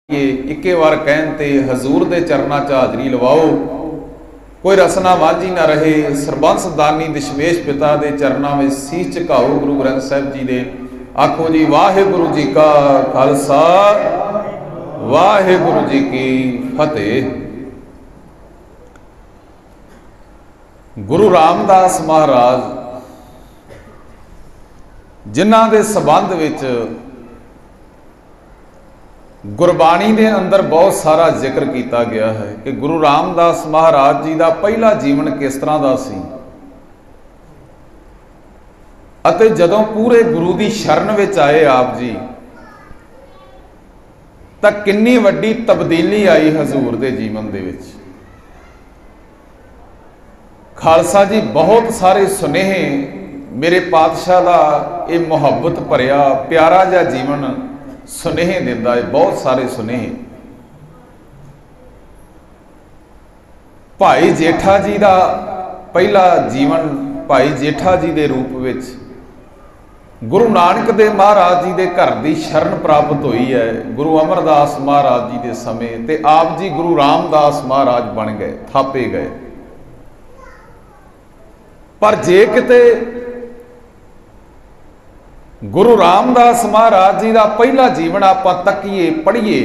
इक्के बार कहन ते हजूर दे चरना च हाजरी लवाओ। कोई रसना माझी ना रहे, सरबंस दानी दशमेश पिता दे चरना में सीस झुकाओ। गुरु ग्रंथ साहिब जी दे आखो जी वाहिगुरु जी का खालसा वाहिगुरु जी की फतेह। गुरु रामदास महाराज जिन्हां दे संबंध विच गुरबाणी के अंदर बहुत सारा जिक्र किया गया है कि गुरु रामदास महाराज जी का पहला जीवन किस तरह का सी अते जदों पूरे गुरु की शरण विच आए आप जी तां कितनी वड्डी तब्दीली आई हजूर के जीवन दे विच। खालसा जी बहुत सारे सुनेहे मेरे पातशाह का यह मुहब्बत भरिया प्यारा जिहा जीवन सुनेहे दिंदा है, बहुत सारे सुनेहे। भाई जेठा जी का पहला जीवन भाई जेठा जी के रूप विच गुरु नानक देव महाराज जी के घर की शरण प्राप्त हुई है। गुरु अमरदास महाराज जी के समय ते आप जी गुरु रामदास महाराज बन गए, थापे गए। पर जे किते गुरु रामदास महाराज जी का पहला जीवन आप तकीए पढ़िए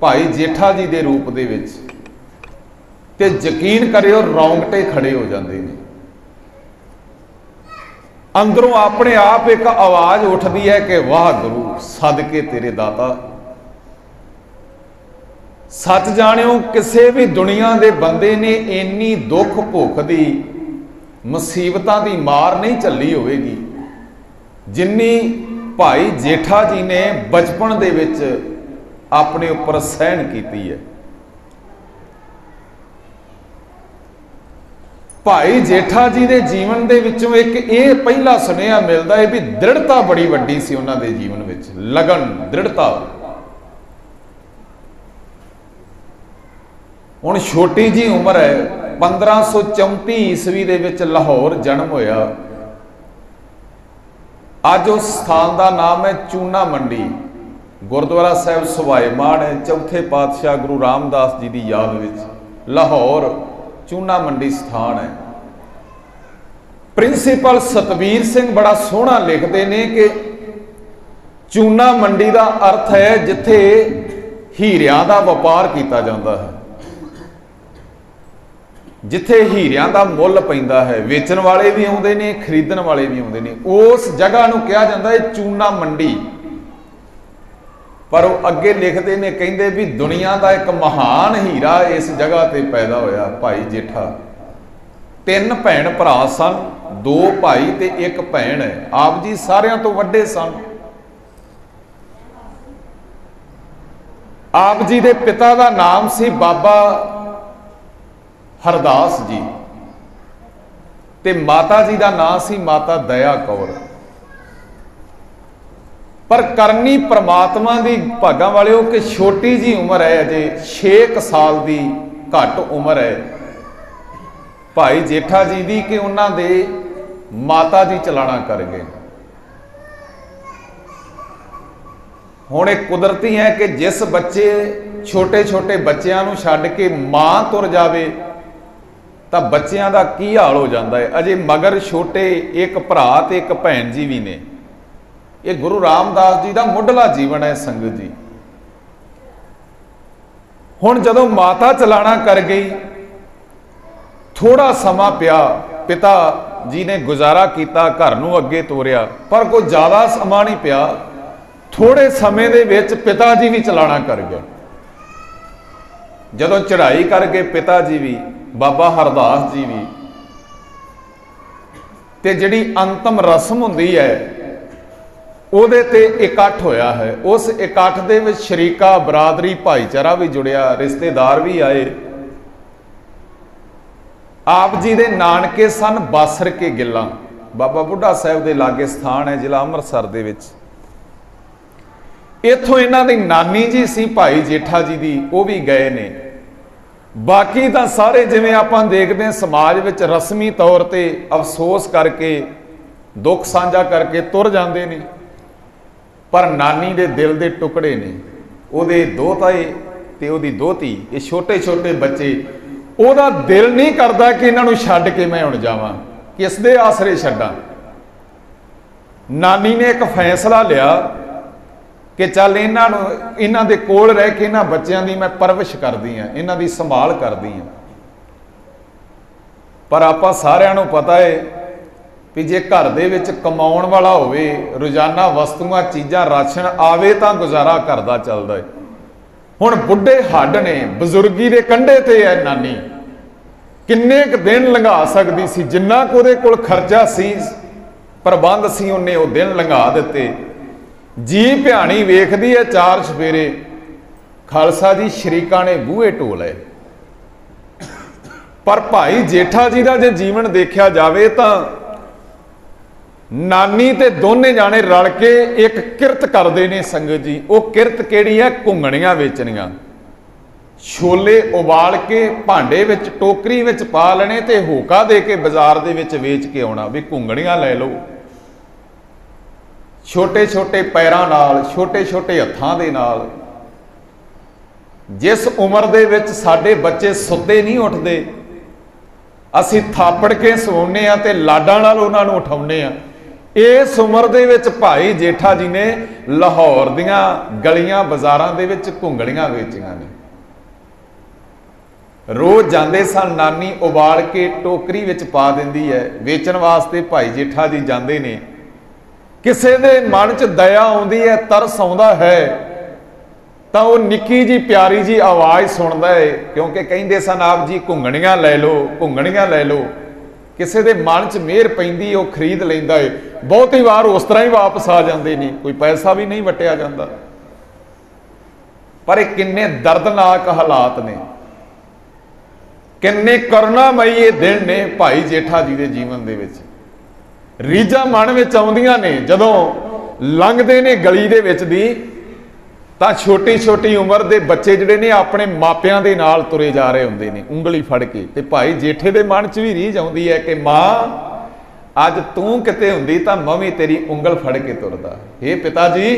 भाई जेठा जी के रूप दे विच ते यकीन करियो रौंगटे खड़े हो जाते हैं। अंदरों अपने आप एक आवाज उठती है कि वाह गुरु सदके तेरे दाता। सच जानियो किसी भी दुनिया के बंदे ने इन्नी दुख भुख दी मुसीबतां दी मार नहीं झल्ली होवेगी जिन्नी भाई जेठा जी ने बचपन दे विच अपने उपर सहन की है। भाई जेठा जी के जीवन दे विचों एक ये पहला सुनेहा मिलता है भी दृढ़ता बड़ी वड्डी सी उन्हां दे जीवन विच, लगन दृढ़ता। हुण छोटी जी उम्र है, 1534 ईस्वी दे विच लाहौर जन्म होया। अज उस स्थान का नाम है चूना मंडी। गुरुद्वारा साहिब सुभाएमान है, चौथे पातशाह गुरु रामदास जी की याद विच लाहौर चूना मंडी स्थान है। प्रिंसीपल सतबीर सिंह बड़ा सोहना लिखते हैं कि चूना मंडी का अर्थ है जिथे हीरियां का व्यापार किया जाता है, जिथे हीरियां का मुल पैंदा है। वेचन वाले भी आउंदे ने, खरीदण वाले भी आउंदे ने। उस जगह नूं कहा जाता है चूना मंडी। पर वो अगे लिखते ने कहते भी दुनिया का एक महान हीरा इस जगह ते पैदा होया भाई जेठा। 3 भैन भरा सन, 2 भाई ते 1 भैन है। आप जी सारियां तो वड्डे सन। आप जी दे पिता का नाम सी बाबा हरदास जी ते माता जी का नाम सी माता दया कौर। पर करनी परमात्मा की भागा वाले हो कि छोटी जी उम्र है, अजे 6 साल की घट उम्र है भाई जेठा जी की कि उन्होंने माता जी चलाना कर गए। हुण एक कुदरती है कि जिस बच्चे छोटे छोटे बच्चों को छड्ड के मां तुर जाए तो बच्चों का की हाल हो जाता है। अजे मगर छोटे 1 भरा ते 1 भैन जी भी ने। ये गुरु रामदास जी का मुढ़ला जीवन है संगत जी। हुण जदों माता चलाना कर गई, थोड़ा समा पिया, पिता जी ने गुजारा किया, घर नूं अगे तोरिया, पर कोई ज़्यादा समा नहीं पिया। थोड़े समय दे विच पिता जी भी चलाना कर गए। जदों चढ़ाई करके पिता जी भी, बाबा हरदास जी भी, ते जिहड़ी अंतिम रस्म हुंदी है उहदे ते इकट्ठ होया है। उस इकट्ठ दे विच शरीका बरादरी भाईचारा भी जुड़िया, रिश्तेदार भी आए। आप जी दे नानके सन बासर के गिल्लां, बाबा बुढ़ा साहिब दे लागे स्थान है, जिला अमृतसर दे विच। इत्थों इन्हां दी नानी जी सी भाई जेठा जी दी, वो भी गए ने। बाकी तो सारे जिवें आपां देखते हैं समाज विच रस्मी तौर ते अफसोस करके दुख साझा करके तुर जाते हैं, पर नानी दे दिल दे टुकड़े ने। ਉਹਦੇ ਦੋਹਤੇ ਤੇ ਉਹਦੀ ਦੋਹਤੀ, ਇਹ ਛੋਟੇ ਛੋਟੇ ਬੱਚੇ, ਉਹਦਾ ਦਿਲ ਨਹੀਂ करता कि इन्हों छड्ड के मैं हुण जावां, किस दे आसरे छड्डां। नानी ने एक फैसला लिया कि चल इन्हां दे कोल रह के इन्हां बच्चों की मैं परवरिश करदी हाँ, इन्हां दी संभाल करदी हाँ। पर आपां सारिआं नूं पता है भी जे घर दे विच कमाउण वाला होवे, रोजाना वस्तुआं चीज़ां राशन आवे तां गुजारा घर दा चलदा है। हुण बुढ़े हड्ड ने, बजुर्गी दे कंढे ते है नानी, किन्ने क दिन लंघा सकदी सी, जिन्ना क उहदे कोल खर्चा सी, प्रबंध सी, उन्हें वो दिन लंघा दिते। जी भ्याणी वेखदी है चार सवेरे, खालसा जी शरीकां ने बूहे ढोले। पर भाई जेठा जी का जे जीवन देखा जाए तो नानी ते दोने जाने रल के एक किरत करते हैं संगत जी। वो किरत केड़ी है? घुंगणियां वेचनियां। छोले उबाल के भांडे विच टोकरी विच पा लेने ते होका दे के बाजार दे विच वेच के आउणा भी घुंगणियां लै लो। छोटे छोटे पैरां नाल, छोटे छोटे हत्थां दे नाल। जिस उम्र दे विच साडे बच्चे सुत्ते नहीं उठदे, असीं थापड़ के सवाउने आ ते लाडां नाल उहनां नूं उठाउने आ। इस उम्र दे विच भाई जेठा जी ने लाहौर दियां गलियां बाजारां दे विच घुंगड़ियां वेचियां ने। रोज जांदे सन, नानी उबाल के टोकरी विच पा दिंदी है, वेचण वास्ते भाई जेठा जी जांदे ने। किसे दे मन च दया आउंदी है, तरस आउंदा है, तो वो निक्की जी प्यारी जी आवाज़ सुनदा है, क्योंकि कहिंदे सन आप जी घुंगणियां लै लो, घुंगणियां लै लो। किसी के मन च मेहर पैंदी, वो खरीद लैंदा है। बहुती वार उस तरह ही वापस आ जाते नहीं, कोई पैसा भी नहीं वटिया जाता। पर किन्ने दर्दनाक हालात ने, किन्ने करुणामई ये दिन ने भाई जेठा जी के जीवन दे विच। रीझां मन विच आउंदियां ने, जदों लंघदे ने गली दे विच दी, तां छोटी छोटी उम्र के बच्चे जिहड़े ने अपने मापियां दे नाल तुरे जा रहे हुंदे ने उंगली फड़ के। ते भाई जेठे दे मन च भी रीझ आउंदी है कि मां अज तूं किते हुंदी तां मैं भी तेरी उंगल फड़ के तुरदा। हे पिता जी,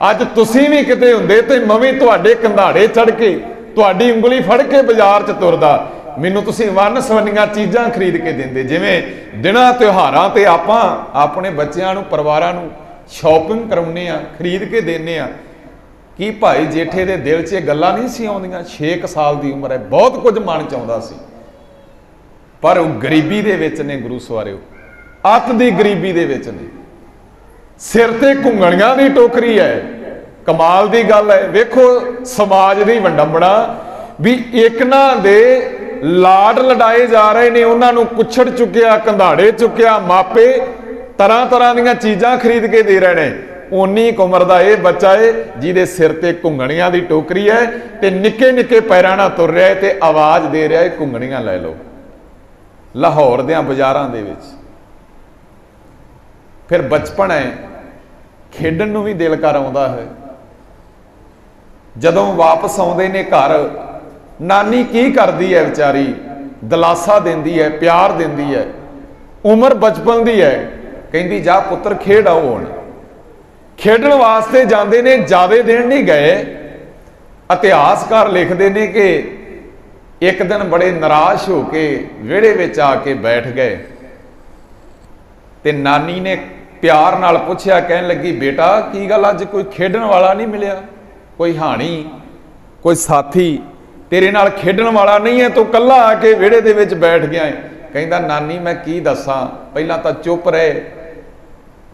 अज तुसीं भी किते हुंदे ते मैं भी तुहाडे कंधाड़े चढ़ के तुहाडी उंगली फड़ के बाजार च तुरदा। मैनूं तुसीं वन्न सवन्नियां चीज़ां खरीद के दिंदे, जिवें दिनां त्योहारां ते आपां अपने बच्चिआं नूं, परिवारां नूं शॉपिंग कराउने आ, खरीद के देने आ। कि भाई जेठे दे दिल च गल्लां नहीं सी आउंदियां? 6 साल की उम्र है, बहुत कुछ मन च आउंदा सी, पर वो गरीबी दे विच ने गुरु सवारिओ, अत दी गरीबी दे विच ने। सिर ते घुंगणियां दी टोकरी है। कमाल दी गल है, वेखो समाज दी वंडंबड़ा भी एक ना दे लाड लडाए जा रहे ने, उन्हां नूं कुछड़ चुकिया, कंधाड़े चुकिया, मापे तरह तरह दीयां चीज़ां खरीद के दे रहे हैं। उन्नी उम्र का यह बच्चा है जिहदे सिर ते घुंगणियां दी टोकरी है ते निक्के निक्के पैरां नाल तुर रहा है ते आवाज़ दे रहा है घुंगणियां लै लो लाहौर दियां बाजारां दे विच। फिर बचपन है, खेडण नूं भी दिल कर आउंदा है। जदों वापस आउंदे ने घर, नानी की करदी है विचारी? दिलासा दिंदी है, प्यार दिंदी है। उम्र बचपन दी है, कहंदी जा पुत्र खेड आओ। हुण खेडण वास्ते जाते ने, ज़्यादा दिन नहीं गए। इतिहासकार लिखते हैं कि एक दिन बड़े निराश होके विहड़े विच आके बैठ गए ते नानी ने प्यार नाल पुछया, कहन लगी बेटा की गल अज कोई खेडण वाला नहीं मिलिया? कोई हाणी, कोई साथी तेरे नाल खेडण वाला नहीं है, तो कल्ला आके विहड़े दे विच बैठ गया है। कहंदा नानी मैं की दसां? पहला तो चुप रहे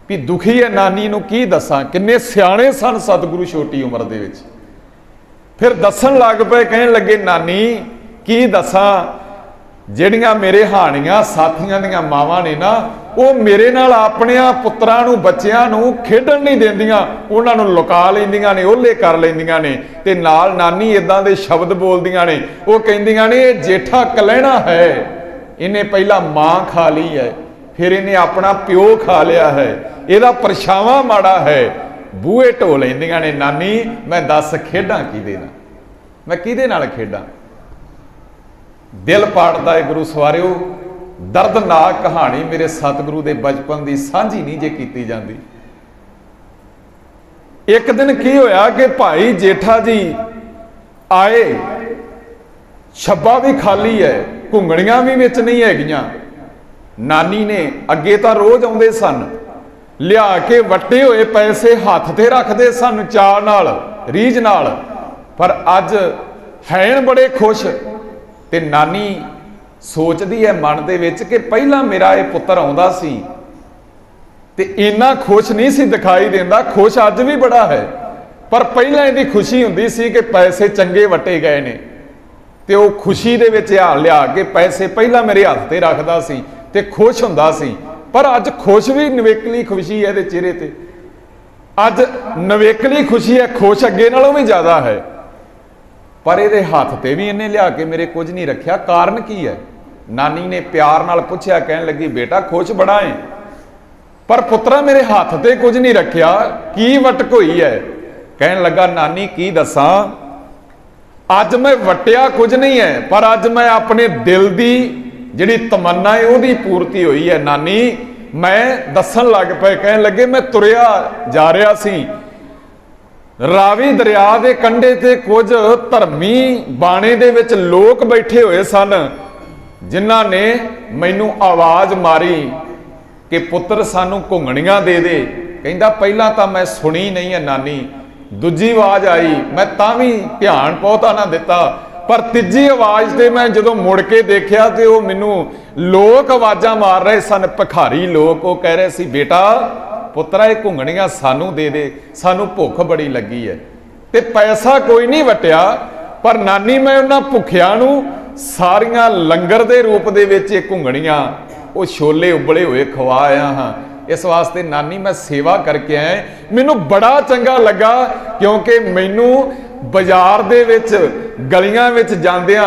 भी दुखी है, नानी नूं की दसां? किन्ने सियाणे सन सतगुरु छोटी उम्र दे विच। फिर दसन लग पे, कहन लगे नानी की दसां, जिहड़ियां मेरे हाणियां साथियां दियां मावां ने ना, वो मेरे नाल अपनियां पुत्रां नूं, बच्चियां नूं खेडण नहीं देंदियां, उन्हां नूं लुका लैंदियां ने, ओहले कर लैंदियां ने। ते नाल नानी इदां दे शब्द बोलदियां ने, वो कहंदियां ने जेठा कलैणा है, इन्हें पहला मां खा ली है, फिर इन्हें अपना प्यो खा लिया है, इहदा परछावां माड़ा है। बूहे ढो लैंदियां ने, नानी मैं दस खेडां किहदे नाल, मैं किहदे नाल खेडां? दिल पाड़दा है गुरु सवारिओ। दर्दनाक कहानी मेरे सतगुरु दे बचपन की सांझी नहीं जे कीती जाती। एक दिन की होया कि भाई जेठा जी आए, छब्बा भी खाली है, घुंगणियां भी विच नहीं हैगियां। नानी ने अगे तो रोज आउंदे सन, लिया के वट्टे हुए पैसे हथ ते रखते सन चाह नाल रीझ नाल, पर अज हैन बड़े खुश। ते नानी सोचदी है मन दे विच कि पहला मेरा ये पुत्र आउंदा सी ते इन्ना खुश नहीं सी दिखाई देंदा, खुश अज भी बड़ा है, पर पहला इहदी खुशी हुंदी सी कि पैसे चंगे वटे गए ने, ते वो खुशी दे विच लिया के पैसे पहला मेरे हथ ते रखदा सी ते खुश हुंदा सी। पर अज खुश भी नवेकली खुशी है इहदे चेहरे ते, अज नवेकली खुशी है, खुश अगे नालों भी ज्यादा है, पर इहदे हथ ते भी इन्हें लिया के मेरे कुछ नहीं रखिया, कारण की है? नानी ने प्यार नाल पुछया, कहन लगी बेटा खुश बड़ा है, पर पुत्रा मेरे हाथ ते कुछ नहीं रखिया, की वटक हुई है? कहन लगा नानी की दसा, अज मैं वटिया कुछ नहीं है, पर अज मैं अपने दिल की जिहड़ी तमन्ना है उहदी पूर्ति हुई है। नानी मैं दसन लग पे, कहन लगे मैं तुरिया जा रहा सी, रावी दरिया के कंढे ते कुछ धर्मी बाणे दे विच लोग बैठे हुए सन, जिन्हां ने मैनू आवाज मारी कि पुत्र सानू घुंगणियां दे दे। कहंदा पहला तो मैं सुनी नहीं है नानी, दूजी आवाज आई मैं तां भी ध्यान बहुता ना दिता, पर तीजी आवाज ते मैं जदों मुड़ के देखिया ते वो मैनू लोग आवाजां मार रहे सन, भिखारी लोग। वो कह रहे सी बेटा पुत्रा ये घुंगणियां सानू दे दे, सानू भुख बड़ी लगी है। ते पैसा कोई नहीं वटिया, पर नानी मैं उन्हां भुखियां नू सारियां लंगर दे रूप दे विच घुंगणियां वो छोले उबले हुए खवाया हाँ। इस वास्ते नानी मैं सेवा करके आया, मैनू बड़ा चंगा लगा, क्योंकि मैनू बाजार दे विच गलियां विच जांदियां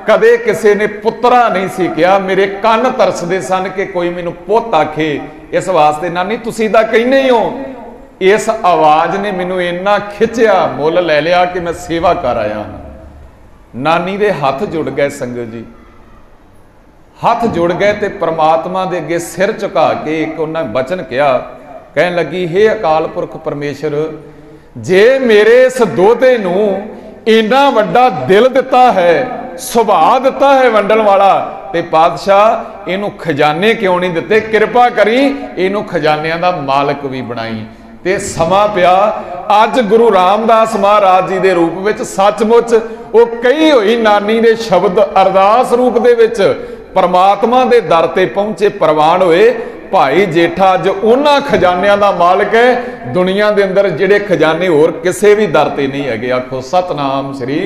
कदे किसी ने पुत्रा नहीं सी कहा, मेरे कन तरसदे सन कि कोई मैनू पुत्त आखे। इस वास्ते नानी तुसीं तां कहने ही हो, इस आवाज ने मैनू इन्ना खिंचिया, मुल लै लिया कि मैं सेवा कर आया हाँ। नानी दे हथ जुड़ गए संगत जी, हथ जुड़ गए ते परमात्मा दे अगे सिर झुका के एक उन्हें बचन कहा, कहन लगी हे अकाल पुरख परमेश्वर, जे मेरे इस दोते नू इन्ना वड्डा दिल दिता है, सुभाव दिता है वंडन वाला, ते पातशाह इनू खजाने क्यों नहीं दिते? कृपा करी इनू खजानियां दा मालक भी बनाई। ते समा पिया, अज गुरु रामदास महाराज जी दे रूप विच सचमुच वो कही हुई नानी दे शब्द अरदास रूप दे विच परमात्मा दे दर ते पहुंचे, प्रवान होए। भाई जेठा अज उन्हां खजानियां दा मालिक है दुनिया दे अंदर जिहड़े खजाने होर किसे भी दर ते नहीं हैगे। आखो सतनाम श्री।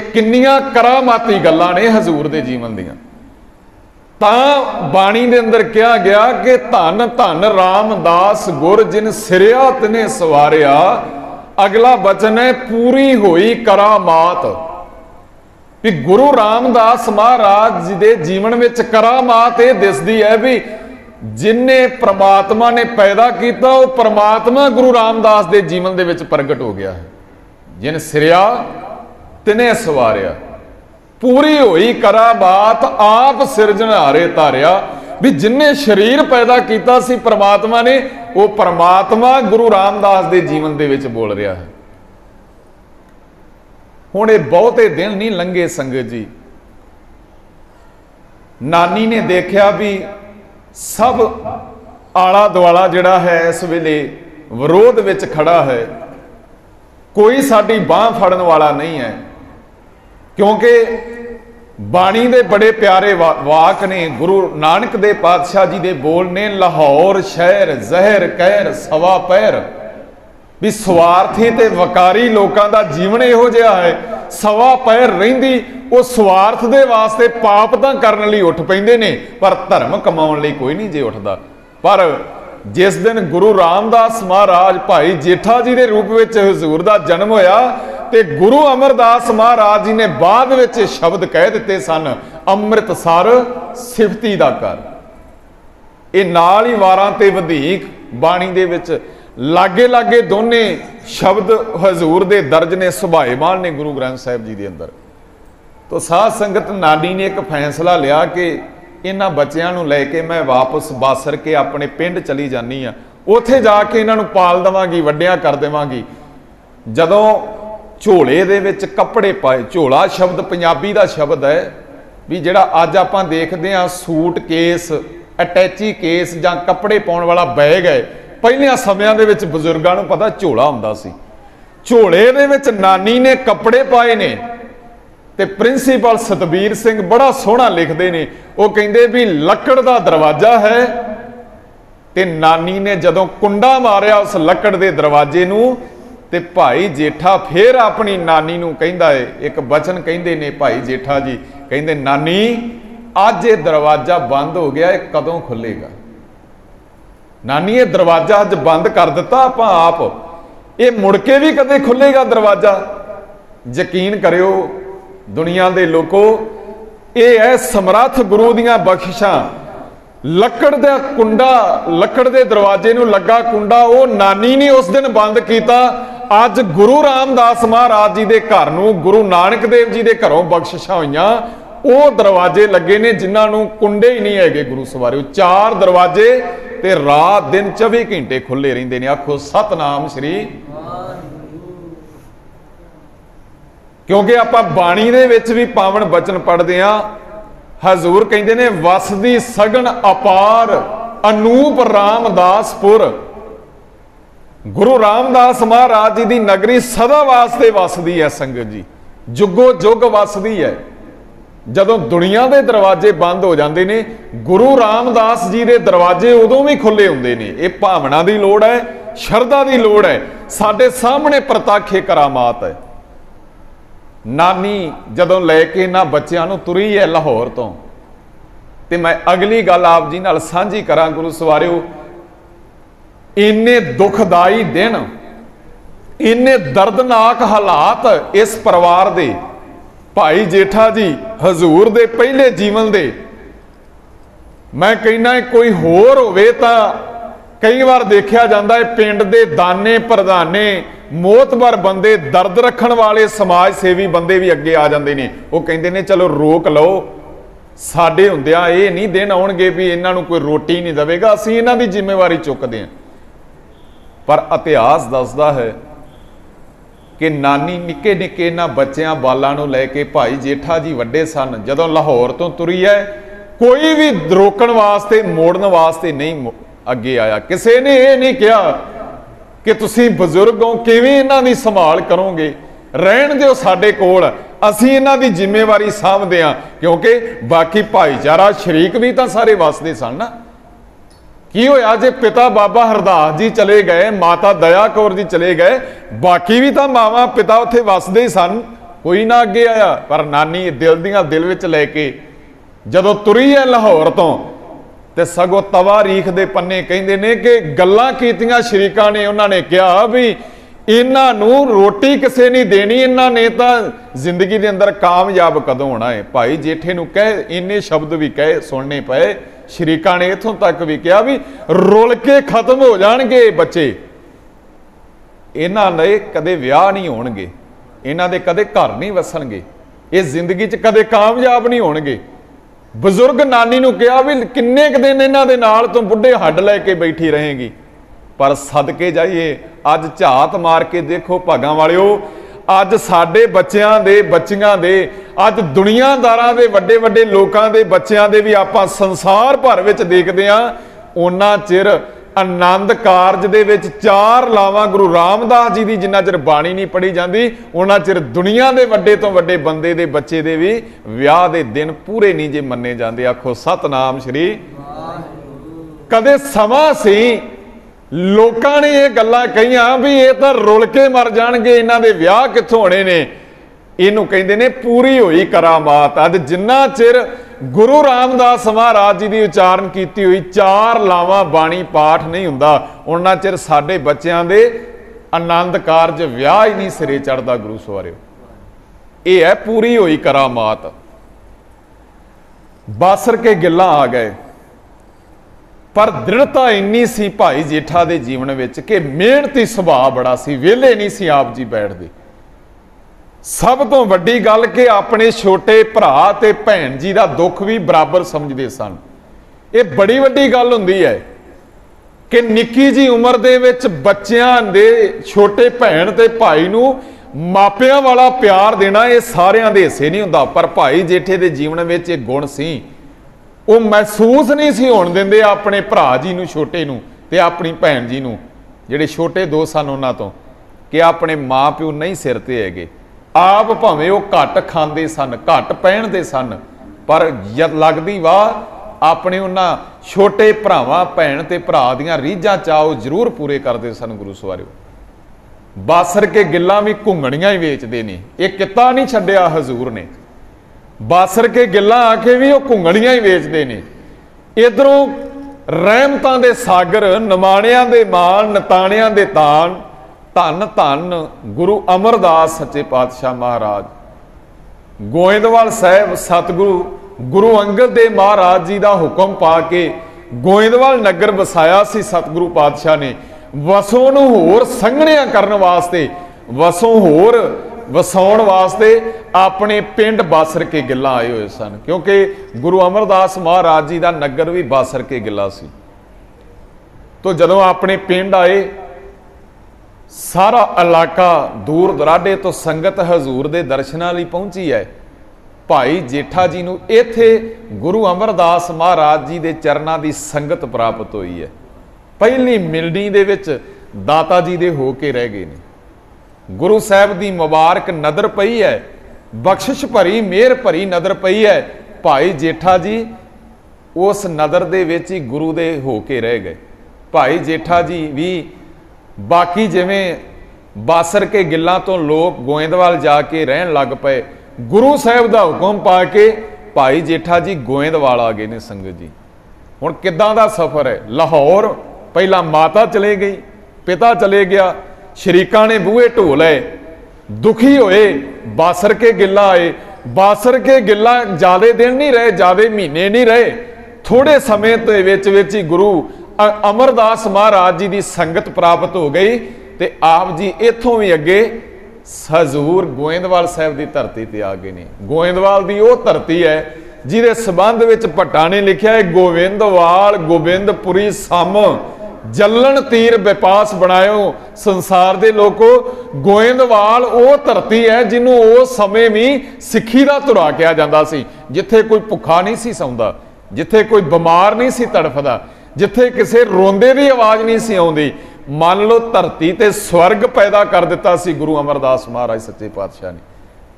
किन्नियां करामाती गल्लां ने हजूर दे जीवन दियां। तां बाणी दे अंदर कहा गया कि धन धन रामदास गुर जिन सिरिया तिने सवारिया। अगला वचन है पूरी होई करामात। भी गुरु रामदास महाराज जी दे जीवन में करामात यह दिसदी है भी जिन्ने परमात्मा ने पैदा किया वो परमात्मा गुरु रामदास दे जीवन दे विच प्रगट हो गया है। जिन सिरिया तिने सवारिया, पूरी होई करामात आप सिरजनहारे तारिया। भी जिन्ने शरीर पैदा किया सी परमात्मा ने, वो परमात्मा गुरु रामदास दे जीवन दे विच बोल रहा है। हुण ये बहुते दिन नहीं लंघे संगत जी, नानी ने देखा भी सब आला दुआला जिहड़ा है इस वेले विरोध विच खड़ा है, कोई साडी बांह फड़न वाला नहीं है। क्योंकि बाणी दे बड़े प्यारे वाक ने, गुरु नानक दे पातशाह जी दे बोल ने, लाहौर शहर जहर कहर सवा पैर। भी स्वार्थी ते वकारी लोगों का जीवन इहो जिहा है, सवा पैर रहिंदी वो स्वार्थ दे वास्ते पाप तां करन लई उठ पैंदे ने, पर धर्म कमाउण लई कोई नहीं जे उठदा। पर जिस दिन गुरु रामदास महाराज भाई जेठा जी के रूप में हजूर का जन्म होया, ते गुरु अमरदास महाराज जी ने बाद में शब्द कह दिते सन, अमृतसर सिफती दा कर। ये नाल ही वारां ते वधीक बाणी दे विच लागे लागे दोने शब्द हजूर दे दर्ज ने, सुभाएमान ने गुरु ग्रंथ साहिब जी के अंदर। तो साध संगत नानी ने एक फैसला लिया कि इन्हां बच्चियां नूं लैके मैं वापस बासर के अपने पिंड चली जानी आ। ਉੱਥੇ जा के इन्हां नूं पाल देवांगी, वड्डियां कर देवांगी। जदों झोले दे विच कपड़े पाए, झोला शब्द पंजाबी दा शब्द है भी जिहड़ा अज आपां देखदे हां सूट केस, अटैची केस जां कपड़े पाउण वाला बैग है, पहिलियां समयां दे विच बजुर्गां नूं पता झोला हुंदा सी। झोले दे विच नानी ने कपड़े पाए ने ते प्रिंसीपल सतबीर सिंह बड़ा सोहना लिखदे ने, वो कहिंदे भी लकड़ दा दरवाजा है ते नानी ने जदों कुंडा मारिया उस लकड़ दे दरवाजे नूं ते भाई जेठा फिर अपनी नानी नूं कहिंदा है, एक बचन कहिंदे ने भाई जेठा जी, कहिंदे नानी अज ये दरवाजा बंद हो गया, ये कदों खुलेगा? नानी ये दरवाजा अज बंद कर दिता आपां आप, ये मुड़ के भी कदे खुलेगा दरवाजा? यकीन करियो दुनिया दे लोगो, ये है समर्थ गुरु दियां बख्शिशां। लकड़ दा कुंडा, लकड़ दे दरवाजे नूं लगा कुंडा, वो नानी ने उस दिन बंद किया। अज गुरु रामदास महाराज जी दे घर नूं गुरु नानक देव जी दे घरों बख्शिशां होईयां, वो दरवाजे लगे ने जिन्हां नूं कुंडे ही नहीं हैगे। गुरु सवारिओ 4 दरवाजे ते रात दिन 24 घंटे खुले रहिंदे ने। आखो सतनाम श्री। क्योंकि आपां बाणी दे विच भी पावन बचन पढ़दे हां, हजूर कहिंदे ने वसदी सगन अपार अनूप रामदासपुर। गुरु रामदास महाराज जी की नगरी सदा वास्ते वसदी है संगत जी, जुगो जुग वसदी है। जदों दुनिया के दरवाजे बंद हो जाते ने, गुरु रामदास जी के दरवाजे उदों भी खुले होंदे ने। ये भावना की लोड़ है, शरधा की लोड़ है, साडे सामने प्रताखे करामात है। नानी जदों लैके ना बच्चों नूं तुरी है लाहौर तो, ते मैं अगली गल आप जी नाल सांझी करा गुरु सवारिओ। इन्ने दुखदाई दिन, इन्ने दर्दनाक हालात इस परिवार दे, भाई जेठा जी हजूर दे पहले जीवन दे। मैं कहना कोई होर होवे तां कई बार देखा जाता है पिंड दे दाने प्रधाने मोतबर बंदे, दर्द रखण वाले समाज सेवी बंदे भी अगे आ जाते हैं। वो कहते हैं चलो रोक लो, साडे हुंदियां ये नहीं दिन आउणगे भी इन्हां नूं कोई रोटी नहीं देवेगा, असीं इन्हां दी जिम्मेवारी चुकदे हां। पर इतिहास दसदा है कि नानी निक्के निक्के इन्हां बच्चियां बालां नूं लैके भाई जेठा जी वड्डे सन, जदों लाहौर तो तुरी है, कोई भी रोकण वास्ते मोड़न वास्ते नहीं अगे आया। किसी ने यह नहीं कहा कि तुसीं बजुर्ग हो किवें इन्हां दी संभाल करोगे, रहण दिओ साडे कोल, असीं इन्हां दी जिम्मेवारी सामभदे हां। क्योंकि बाकी भाईचारा शरीक भी तां सारे वसदे सन ना। की होया जे पिता बाबा हरदास जी चले गए, माता दया कौर जी चले गए, बाकी भी तां मावां पिता उत्थे वसदे सन, कोई ना अगे आया। पर नानी दिल दियां दिल विच लैके जदों तुरी है लाहौर तो, ते सगों तवारीख दे पन्ने कहिंदे ने कि गल्लां कीतियां शरीकां ने, उन्होंने कहा भी इन्हां नूं रोटी किसे नहीं देनी, इन्हां ने तां जिंदगी दे अंदर कामयाब कदों होना है। भाई जेठे नूं कहे इन्ने शब्द भी कहे सुनने पए, शरीकां ने इत्थों तक भी कहा भी रुल के खत्म हो जाणगे बच्चे, इन्हां दे कदे विआह नहीं होणगे, इन्हां दे कदे घर नहीं वसणगे, ये जिंदगी च कदे कामयाब नहीं होणगे। बजुर्ग नानी नूं कहा भी किन्ने क दिन इन्हां दे नाल तूं बुढ़े हड्ड लैके बैठी रहेगी। पर सदके जाइए अज झात मार के देखो भागां वालिओ, अज साडे बच्चियां दे बच्चियां दे, अज दुनियादारां दे वड्डे वड्डे लोकां दे बच्चियां दे भी आपां संसार भर विच देखदे हां, उन्ना चिर आनंद कारज दे विच 4 लावां गुरु रामदास जी दी जिन्ना चिर बाणी नहीं पढ़ी जाती, उन्ना चिर दुनिया दे वड्डे तो वड्डे बंदे दे बच्चे दे भी विआह दे दिन पूरे नहीं जे मन्ने जाते। आखो सतनाम श्री। कदे समा सी लोकां ने ये गल्लां कहियां भी ये तां रुल के मर जाणगे, इन्हां दे विआह कित्थों होणे ने। इहनूं कहिंदे ने पूरी होई करामात। अज जिन्ना चिर गुरु रामदास महाराज जी की उचारण की हुई 4 लावां बाणी पाठ नहीं हुंदा, उन्ना चिर साडे बच्चियां दे आनंद कारज विआह ही नहीं सिरे चढ़दा। गुरु सवारिओ ये है पूरी होई करामात। बासर के गिल्लां आ गए, पर दृढ़ता इन्नी सी भाई जेठा दे जीवन विच कि मेहनती सुभाव बड़ा सी, वेले नहीं सी आप जी बैठदे। सब तो वड्डी गल कि अपने छोटे भरा ते भैन जी का दुख भी बराबर समझते सन। ये बड़ी वड्डी गल हुंदी है। कि निक्की जी उम्र दे विच बच्चियां दे छोटे भैन ते भाई नूं मापियां वाला प्यार देना ये सारियां दे हिस्से नहीं हुंदा। पर भाई जेठे दे जीवन विच एक गुण सी, वो महसूस नहीं सी होण दिंदे अपने भरा जी नूं छोटे नूं ते अपनी भैन जी नूं जिहड़े छोटे दो सन उन्हां तों, कि अपने माँ प्यो नहीं सिर ते हैगे। आप भावें वो घट खांदे सन, घट पहनदे सन, पर लगदी वाह अपने उन्हां छोटे भरावां भैन ते भरा दीयां रीझां चाह जरूर पूरे करदे सन। गुरु सवारिओ, बासर के गिल्लां भी घुंगणियां ही वेचदे ने, ये किता नहीं छड्डिया हजूर ने। बासर के गिल्लां आके भी वो घुंगणियां ही वेचदे ने। इधरों रहमतां दे सागर, नमाणियां दे मान, नताणियां दे तान, धन धन गुरु अमरदास सच्चे पातशाह महाराज, गोइंदवाल साहब सतगुरु गुरु अंगद देव महाराज जी का हुक्म पा के गोइंदवाल नगर वसाया सी सतगुरु पातशाह ने। वसों नूं होर संघणिया करन वास्ते, वसों होर वसाउण वास्ते अपने पिंड बासर के गिल्ला आए हुए सन, क्योंकि गुरु अमरदास महाराज जी का नगर भी बासर के गिल्ला सी। तो जदों अपने पिंड आए, सारा इलाका दूर दराडे तो संगत हजूर दे दर्शनां लई पहुंची है। भाई जेठा जी नूं इत्थे गुरु अमरदास महाराज जी दे चरनां दी संगत प्राप्त हुई है। पहली मिलनी दे विच दाता जी दे हो के रह गए ने। गुरु साहब दी मुबारक नदर पई है, बख्शिश भरी मेहर भरी नदर पई है। भाई जेठा जी उस नदर दे विच ही गुरु दे हो के रह गए। भाई जेठा जी भी बाकी जिवें बासर के गिल्लां तो लोग गोइंदवाल जाके रहन लग पे, गुरु साहब का हुक्म पा के भाई जेठा जी गोइंदवाल आ गए ने। संगत जी हुण किदां दा सफ़र है। लाहौर पहला माता चले गई, पिता चले गया, शरीकां ने बूहे ढोले, दुखी होए, बासर के गिल्ला आए। बासर के गिल्ला ज़्यादा दिन नहीं रहे, ज़्यादा महीने नहीं रहे, थोड़े समय के विच ही गुरु अमरदास महाराज जी की संगत प्राप्त हो गई। तो आप जी इथों भी अगे हजूर गोइंदवाल साहब की धरती ते आ गए ने। गोइंदवाल की वह धरती है जिहदे संबंध विच भट्टा ने लिखा है, गोविंदवाल गोबिंदपुरी सम जलन तीर विपास बनायो संसार दे लोगों। गोइंदवाल वो धरती है जिन्हों उस समय भी सिक्खी का धुरा कहा जाता सी, जिथे कोई भुखा नहीं सी सौंदा, जिथे कोई बीमार नहीं सी तड़फदा, जिथे किसी रोंदे की आवाज़ नहीं सी आउंदी। मान लो धरती ते स्वर्ग पैदा कर दिता सी गुरु अमरदास महाराज सच्चे पातशाह ने।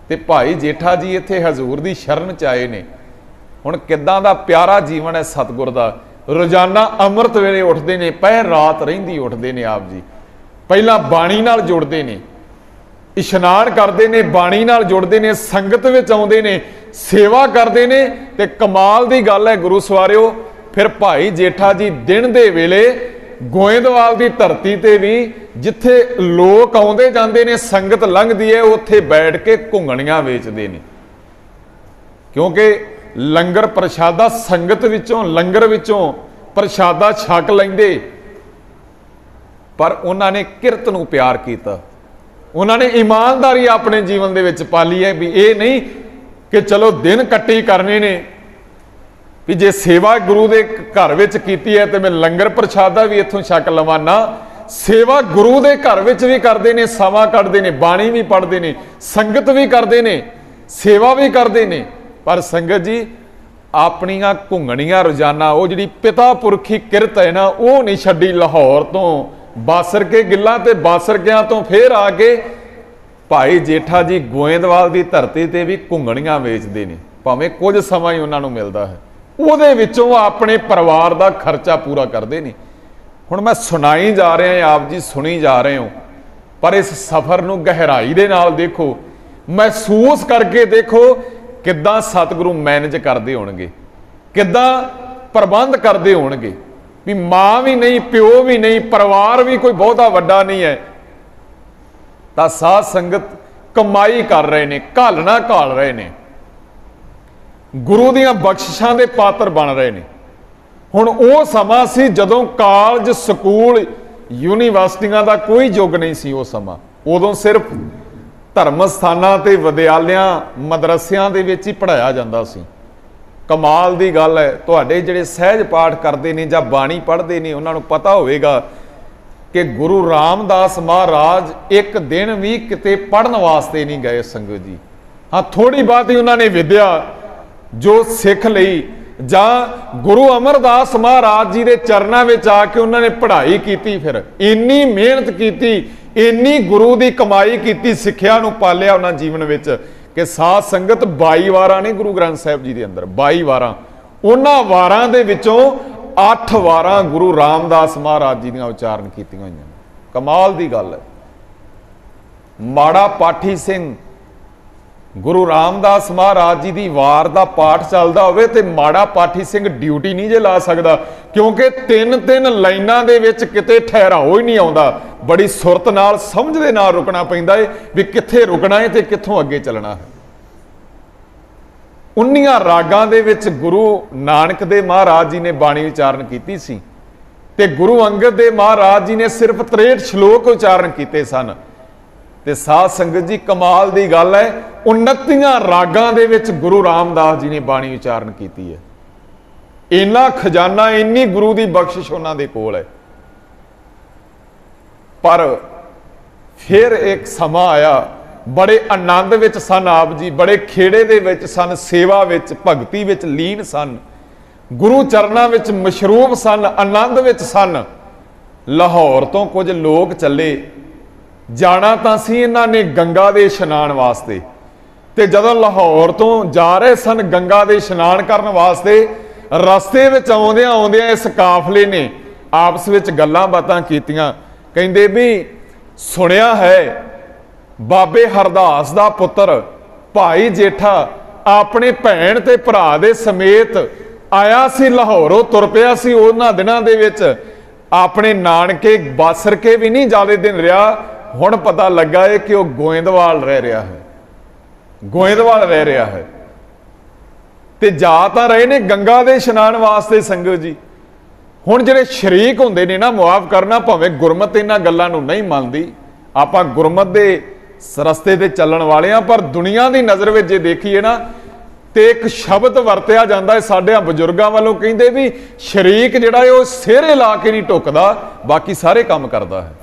ते भाई जेठा जी इत्थे हजूर की शरण च आए ने। हुण किदां दा प्यारा जीवन है सतगुर दा। रोजाना अमृत वेले उठते ने, पहर रात रहिंदी उठते ने। आप जी पहला बाणी नाल जुड़ते ने, इशनान करते ने, बाणी नाल जुड़ते ने, संगत विच आउंदे ने, सेवा करते ने। ते कमाल की गल है गुरु सवारिओ, फिर भाई जेठा जी दिन दे वेले गोइंदवाल की धरती ते भी जिथे लोग आउंदे जांदे ने, संगत लंघदी है, उत्थे बैठ के घुंगणियां वेचदे ने। क्योंकि लंगर प्रशादा संगत विचों, लंगर विचों प्रशादा छक लैंदे, पर उन्होंने किरत नूं प्यार किया। उन्होंने ईमानदारी अपने जीवन दे विच पाली है। भी ये नहीं कि चलो दिन कट्टी करने ने, भी जे सेवा गुरु के घर विच कीती है तो मैं लंगर प्रशादा भी इत्थों छक लवां ना। सेवा गुरु के घर विच भी करते हैं, समा कढ़ते हैं, बाणी भी पढ़ते हैं, संगत भी करते हैं, सेवा भी करते हैं। पर संगत जी अपनियां घुंगणियां रोजाना वो जी पिता पुरखी किरत है ना, वो नहीं छड्डी। लाहौर तो बासर के गिल्लां ते बासरकियां तो फिर आके भाई जेठा जी गोइंदवाल की धरती ते भी घुंगणियां वेचते हैं, भावें कुछ समा ही उन्होंने मिलता है। ਉਹਦੇ ਵਿੱਚੋਂ अपने परिवार का खर्चा पूरा करते हैं। हुण मैं सुनाई जा रहा है, आप जी सुनी जा रहे हो, पर इस सफ़र नूं गहराई दे नाल देखो, महसूस करके देखो किद्दां सतगुरु मैनेज करते होणगे, किद्दां प्रबंध करते होणगे। भी माँ भी नहीं, प्यो भी नहीं, परिवार भी कोई बहुता वड्डा नहीं है, तां साध संगत कमाई कर रहे हैं, घालना घाल रहे हैं, गुरु दियां बख्शिशां दे पात्र बन रहे हैं। हुण वो समा सी जदों कालज स्कूल यूनीवर्सिटियां दा कोई युग नहीं सी। वो समा उदों सिर्फ धर्म स्थानां ते विद्यालयां मदरसियां दे विच ही पढ़ाया जांदा सी। कमाल दी गल है। तुहाडे जिहड़े सहज पाठ करते हैं जां बाणी पढ़ते हैं उन्होंने पता होवेगा कि गुरु रामदास महाराज एक दिन भी किते पढ़न वास्ते नहीं गए संगत जी। हाँ, थोड़ी बहुत ही उन्होंने विद्या जो सिख लई जां गुरु अमरदास महाराज जी के चरणों में आके उन्होंने पढ़ाई की, फिर इन्नी मेहनत की, इन्नी गुरु की कमाई की, सिक्ख्या नूं पालिया उन्होंने जीवन में कि साध संगत 22 वारां ने गुरु ग्रंथ साहिब जी के अंदर 22 वारां, उन्हां वारां दे विचों 8 वारां गुरु रामदास महाराज जी दीआं उचारण कीतियां होईयां। कमाल दी गल है। माड़ा पाठी सिंह गुरु रामदास महाराज जी की वार का पाठ चलता होवे ते माड़ा पाठी सिंह ड्यूटी नहीं जे ला सकता, क्योंकि 3-3 लाइनां दे विच किते ठहराओ ही नहीं आउंदा। बड़ी सुरत नाल समझ दे नाल रुकना पैंदा है भी कित्थे रुकना है ते कित्थों अगे चलना है। 19 रागां दे विच गुरु नानक देव महाराज जी ने बाणी उचारण कीती सी ते गुरु अंगद देव महाराज जी ने सिर्फ 63 श्लोक उचारण कीते सन। ते साध संगत जी कमाल दी गल है, 29 रागां दे विच गुरु रामदास जी ने बाणी उचारण कीती है। इन्ना खजाना, इन्नी गुरु की बख्शिश उन्हां दे कोल है। पर फिर एक समा आया, बड़े आनंद विच सन आप जी, बड़े खेड़े दे विच सन, सेवा विच भगती विच लीन सन, गुरु चरनां विच मशरूफ सन, आनंद विच सन। लाहौर तो कुछ लोग चले, जाना तां सी इन्हां ने गंगा दे इशनान वास्ते, ते जदों लाहौर तो जा रहे सन गंगा दे इशनान करन वास्ते, रस्ते विच आउंदियां आउंदियां इस काफले ने आपस विच गल्लां बातां कीतियां। कहंदे भी सुनिया है बाबे हरदास दा पुत्र भाई जेठा अपने भैन ते भरा दे समेत आया सी, लाहौरों तुर पिया सी। उन्हां दिनां दे विच अपने नानके बासर के भी नहीं ज़्यादा दिन रहा, हुण पता लगा है कि वह गोइंदवाल रह रहा है, गोइंदवाल रह रहा है। ते जा तां रहे ने गंगा दे इशनान वास्ते संगत जी। हुण जिहड़े शरीक हुंदे ने ना, मुआफ करना भावें गुरमत इन्हां गल्लां नूं नहीं मनदी, आपां गुरमत दे रस्ते ते चलण वाले हां, पर दुनिया की नज़र में जे देखीए ना ते एक शब्द वरतिया जाता है साडे बजुर्गों वालों, कहिंदे भी शरीक जिहड़ा है वो सिहरे ला के नहीं टुकदा, बाकी सारे काम करता है।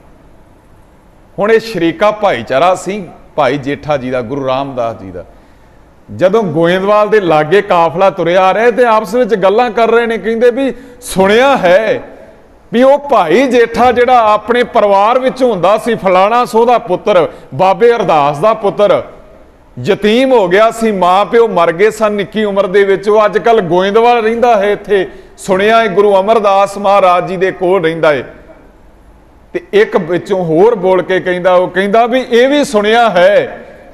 हुण ये शरीका भाईचारा सी भाई जेठा जी का, गुरु रामदास जी का। जदों गोइंदवाल के लागे काफला तुरिया आ रहा है तो आपस में गल्लां कर रहे हैं, कहिंदे भी सुनिया है भी वो भाई जेठा जिहड़ा अपने परिवार विच हुंदा सी, फलाना सोहदा पुत्र बाबे अरदास दा पुत्र यतीम हो गया सी, मां प्यो मर गए सन निक्की उम्र दे विच, वो अजकल गोइंदवाल रहिंदा है। इत्थे सुनिया है गुरु अमरदास महाराज जी दे कोल रहिंदा है। ते एक विचों होर बोल के कहंदा, वो कहंदा भी ये भी सुनिया है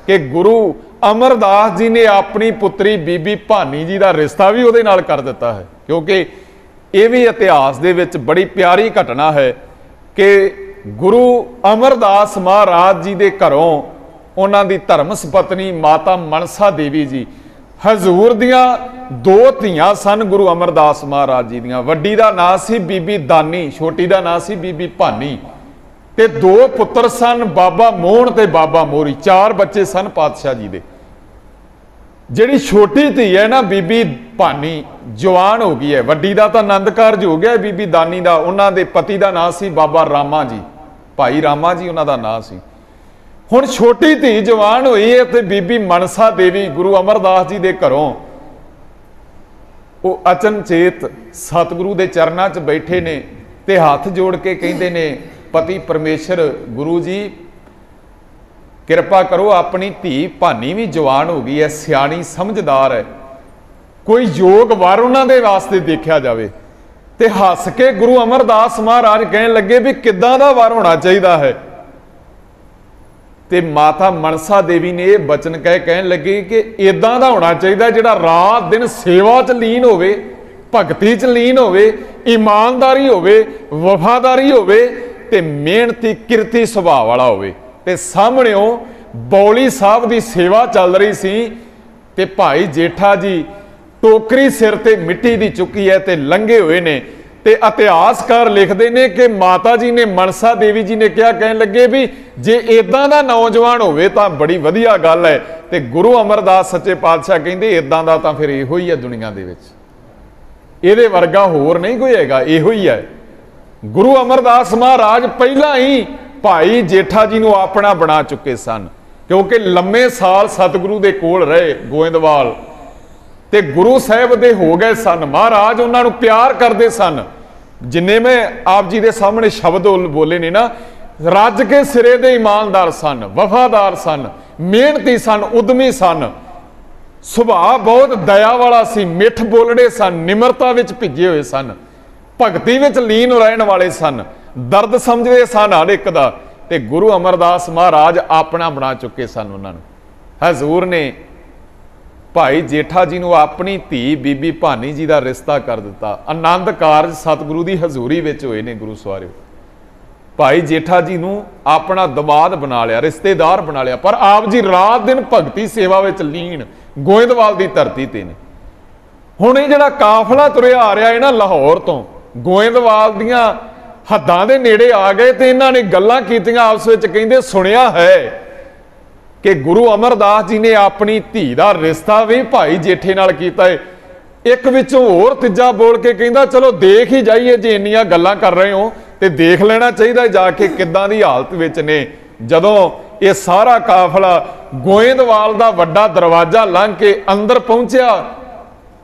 कि गुरु अमरदास जी ने अपनी पुत्री बीबी भानी जी का रिश्ता भी उहदे नाल कर दिता है। क्योंकि ये भी इतिहास दे विच बड़ी प्यारी घटना है कि गुरु अमरदास महाराज जी के घरों उन्हां दी धर्म सपत्नी माता मनसा देवी जी, हजूर दियां 2 धीआं सन गुरु अमरदास महाराज जी दियां। वड्डी दा नाम सी बीबी दानी, छोटी दा नाम सी बीबी भानी, ते 2 पुत्र सन बाबा मोहन ते बाबा मोहरी। 4 बच्चे सन पातशाह जी दे। जिहड़ी छोटी धी है ना बीबी भानी, जवान हो गई है। वड्डी दा तां आनंद कारज हो गया, बीबी दानी दा उन्हां दे पति दा नाम सी बाबा रामा जी, भाई रामा जी उन्हां दा नाम सी। हुण छोटी धी जवान हुई है ते बीबी मनसा देवी गुरु अमरदास जी दे घरों वो अचनचेत सतगुरु दे चरनां च बैठे ने ते हाथ जोड़ के कहंदे ने, पति परमेश्वर गुरु जी कृपा करो, अपनी धी भानी भी जवान हो गई है, सियाणी समझदार है, कोई योग वर उन्हां दे वास्ते देखा जाए। ते हस के गुरु अमरदास महाराज कहन लगे भी किद्दां दा वर होना चाहिए है। ते माता मनसा देवी ने यह बचन कहन लगे कि इदां दा होना चाहिए जिहड़ा रात दिन सेवा च लीन होवे, भगती च लीन होवे, ईमानदारी होवे, वफादारी होवे ते मेहनती किरती सुभाव वाला होवे। ते सामणेओ बौली साहब की सेवा चल रही सी ते भाई जेठा जी टोकरी सिर ते मिट्टी दी चुकी है ते लंघे हुए ने ਤੇ ਇਤਿਹਾਸਕਾਰ ਲਿਖਦੇ ਨੇ ਕਿ ਮਾਤਾ ਜੀ ਨੇ ਮਨਸਾ ਦੇਵੀ ਜੀ ਨੇ ਕਿਹਾ, ਕਹਿਣ ਲੱਗੇ ਵੀ ਜੇ ਇਦਾਂ ਦਾ ਨੌਜਵਾਨ ਹੋਵੇ ਤਾਂ ਬੜੀ ਵਧੀਆ ਗੱਲ ਹੈ। ਤੇ ਗੁਰੂ ਅਮਰਦਾਸ ਸੱਚੇ ਪਾਤਸ਼ਾਹ ਕਹਿੰਦੇ ਇਦਾਂ ਦਾ ਤਾਂ ਫਿਰ ਇਹੋ ਹੀ ਹੈ ਦੁਨੀਆ ਦੇ ਵਿੱਚ, ਇਹਦੇ ਵਰਗਾ ਹੋਰ ਨਹੀਂ ਕੋਈ ਹੈਗਾ, ਇਹੋ ਹੀ ਹੈ। ਗੁਰੂ ਅਮਰਦਾਸ ਮਹਾਰਾਜ ਪਹਿਲਾਂ ਹੀ ਭਾਈ ਜੇਠਾ ਜੀ ਨੂੰ ਆਪਣਾ ਬਣਾ ਚੁੱਕੇ ਸਨ, ਕਿਉਂਕਿ ਲੰਮੇ ਸਾਲ ਸਤਿਗੁਰੂ ਦੇ ਕੋਲ ਰਹੇ ਗੋਇੰਦਵਾਲ ਤੇ ਗੁਰੂ ਸਾਹਿਬ ਦੇ ਹੋ ਗਏ ਸਨ। ਮਹਾਰਾਜ ਉਹਨਾਂ ਨੂੰ ਪਿਆਰ ਕਰਦੇ ਸਨ। ਜਿੰਨੇ ਮੈਂ ਆਪ ਜੀ ਦੇ ਸਾਹਮਣੇ ਸ਼ਬਦ ਬੋਲੇ ਨੇ ਨਾ, ਰੱਜ ਕੇ ਸਿਰੇ ਦੇ ਇਮਾਨਦਾਰ ਸਨ, ਵਫਾਦਾਰ ਸਨ, ਮਿਹਨਤੀ ਸਨ, ਉਦਮੀ ਸਨ, ਸੁਭਾਅ ਬਹੁਤ ਦਇਆ ਵਾਲਾ ਸੀ, ਮਿੱਠ ਬੋਲੜੇ ਸਨ, ਨਿਮਰਤਾ ਵਿੱਚ ਭਿੱਜੇ ਹੋਏ ਸਨ, ਭਗਤੀ ਵਿੱਚ ਲੀਨ ਰਹਿਣ ਵਾਲੇ ਸਨ, ਦਰਦ ਸਮਝਦੇ ਸਨ ਹਰ ਇੱਕ ਦਾ। ਤੇ ਗੁਰੂ ਅਮਰਦਾਸ ਮਹਾਰਾਜ ਆਪਣਾ ਬਣਾ ਚੁੱਕੇ ਸਨ ਉਹਨਾਂ ਨੂੰ। ਹਜ਼ੂਰ ਨੇ ਭਾਈ ਜੇਠਾ ਜੀ ਨੂੰ ਆਪਣੀ ਧੀ ਬੀਬੀ ਭਾਨੀ ਜੀ ਦਾ ਰਿਸ਼ਤਾ ਕਰ ਦਿੱਤਾ। ਆਨੰਦ ਕਾਰਜ ਸਤਿਗੁਰੂ ਦੀ ਹਜ਼ੂਰੀ ਵਿੱਚ ਹੋਏ ਨੇ ਗੁਰੂ ਸਵਾਰਿਓ। ਭਾਈ ਜੇਠਾ ਜੀ ਨੂੰ ਆਪਣਾ ਦਮਾਦ ਬਣਾ ਲਿਆ, ਰਿਸ਼ਤੇਦਾਰ ਬਣਾ ਲਿਆ। ਪਰ ਆਪ ਜੀ ਰਾਤ ਦਿਨ ਭਗਤੀ ਸੇਵਾ ਵਿੱਚ ਲੀਨ ਗੋਇੰਦਵਾਲ ਦੀ ਧਰਤੀ ਤੇ ਨੇ। ਹੁਣ ਇਹ ਜਿਹੜਾ ਕਾਫਲਾ ਤੁਰਿਆ ਆ ਰਿਹਾ ਹੈ ਨਾ ਲਾਹੌਰ ਤੋਂ, ਗੋਇੰਦਵਾਲ ਦੀਆਂ ਹੱਦਾਂ ਦੇ ਨੇੜੇ ਆ ਗਏ ਤੇ ਇਹਨਾਂ ਨੇ ਗੱਲਾਂ ਕੀਤੀਆਂ ਆਪਸ ਵਿੱਚ। ਕਹਿੰਦੇ ਸੁਣਿਆ ਹੈ ਕਿ ਗੁਰੂ ਅਮਰਦਾਸ ਜੀ ਨੇ ਆਪਣੀ ਧੀ ਦਾ ਰਿਸ਼ਤਾ ਵੀ ਭਾਈ ਜੇਠੇ ਨਾਲ ਕੀਤਾ ਹੈ। ਇੱਕ ਵਿੱਚੋਂ ਹੋਰ ਤੀਜਾ ਬੋਲ ਕੇ ਕਹਿੰਦਾ ਚਲੋ ਦੇਖ ਹੀ ਜਾਈਏ, ਜੇ ਇੰਨੀਆਂ ਗੱਲਾਂ ਕਰ ਰਹੇ ਹੋ ਤੇ ਦੇਖ ਲੈਣਾ ਚਾਹੀਦਾ ਜਾ ਕੇ ਕਿੱਦਾਂ ਦੀ ਹਾਲਤ ਵਿੱਚ ਨੇ। ਜਦੋਂ ਇਹ ਸਾਰਾ ਕਾਫਲਾ ਗੋਇੰਦਵਾਲ ਦਾ ਵੱਡਾ ਦਰਵਾਜ਼ਾ ਲੰਘ ਕੇ ਅੰਦਰ ਪਹੁੰਚਿਆ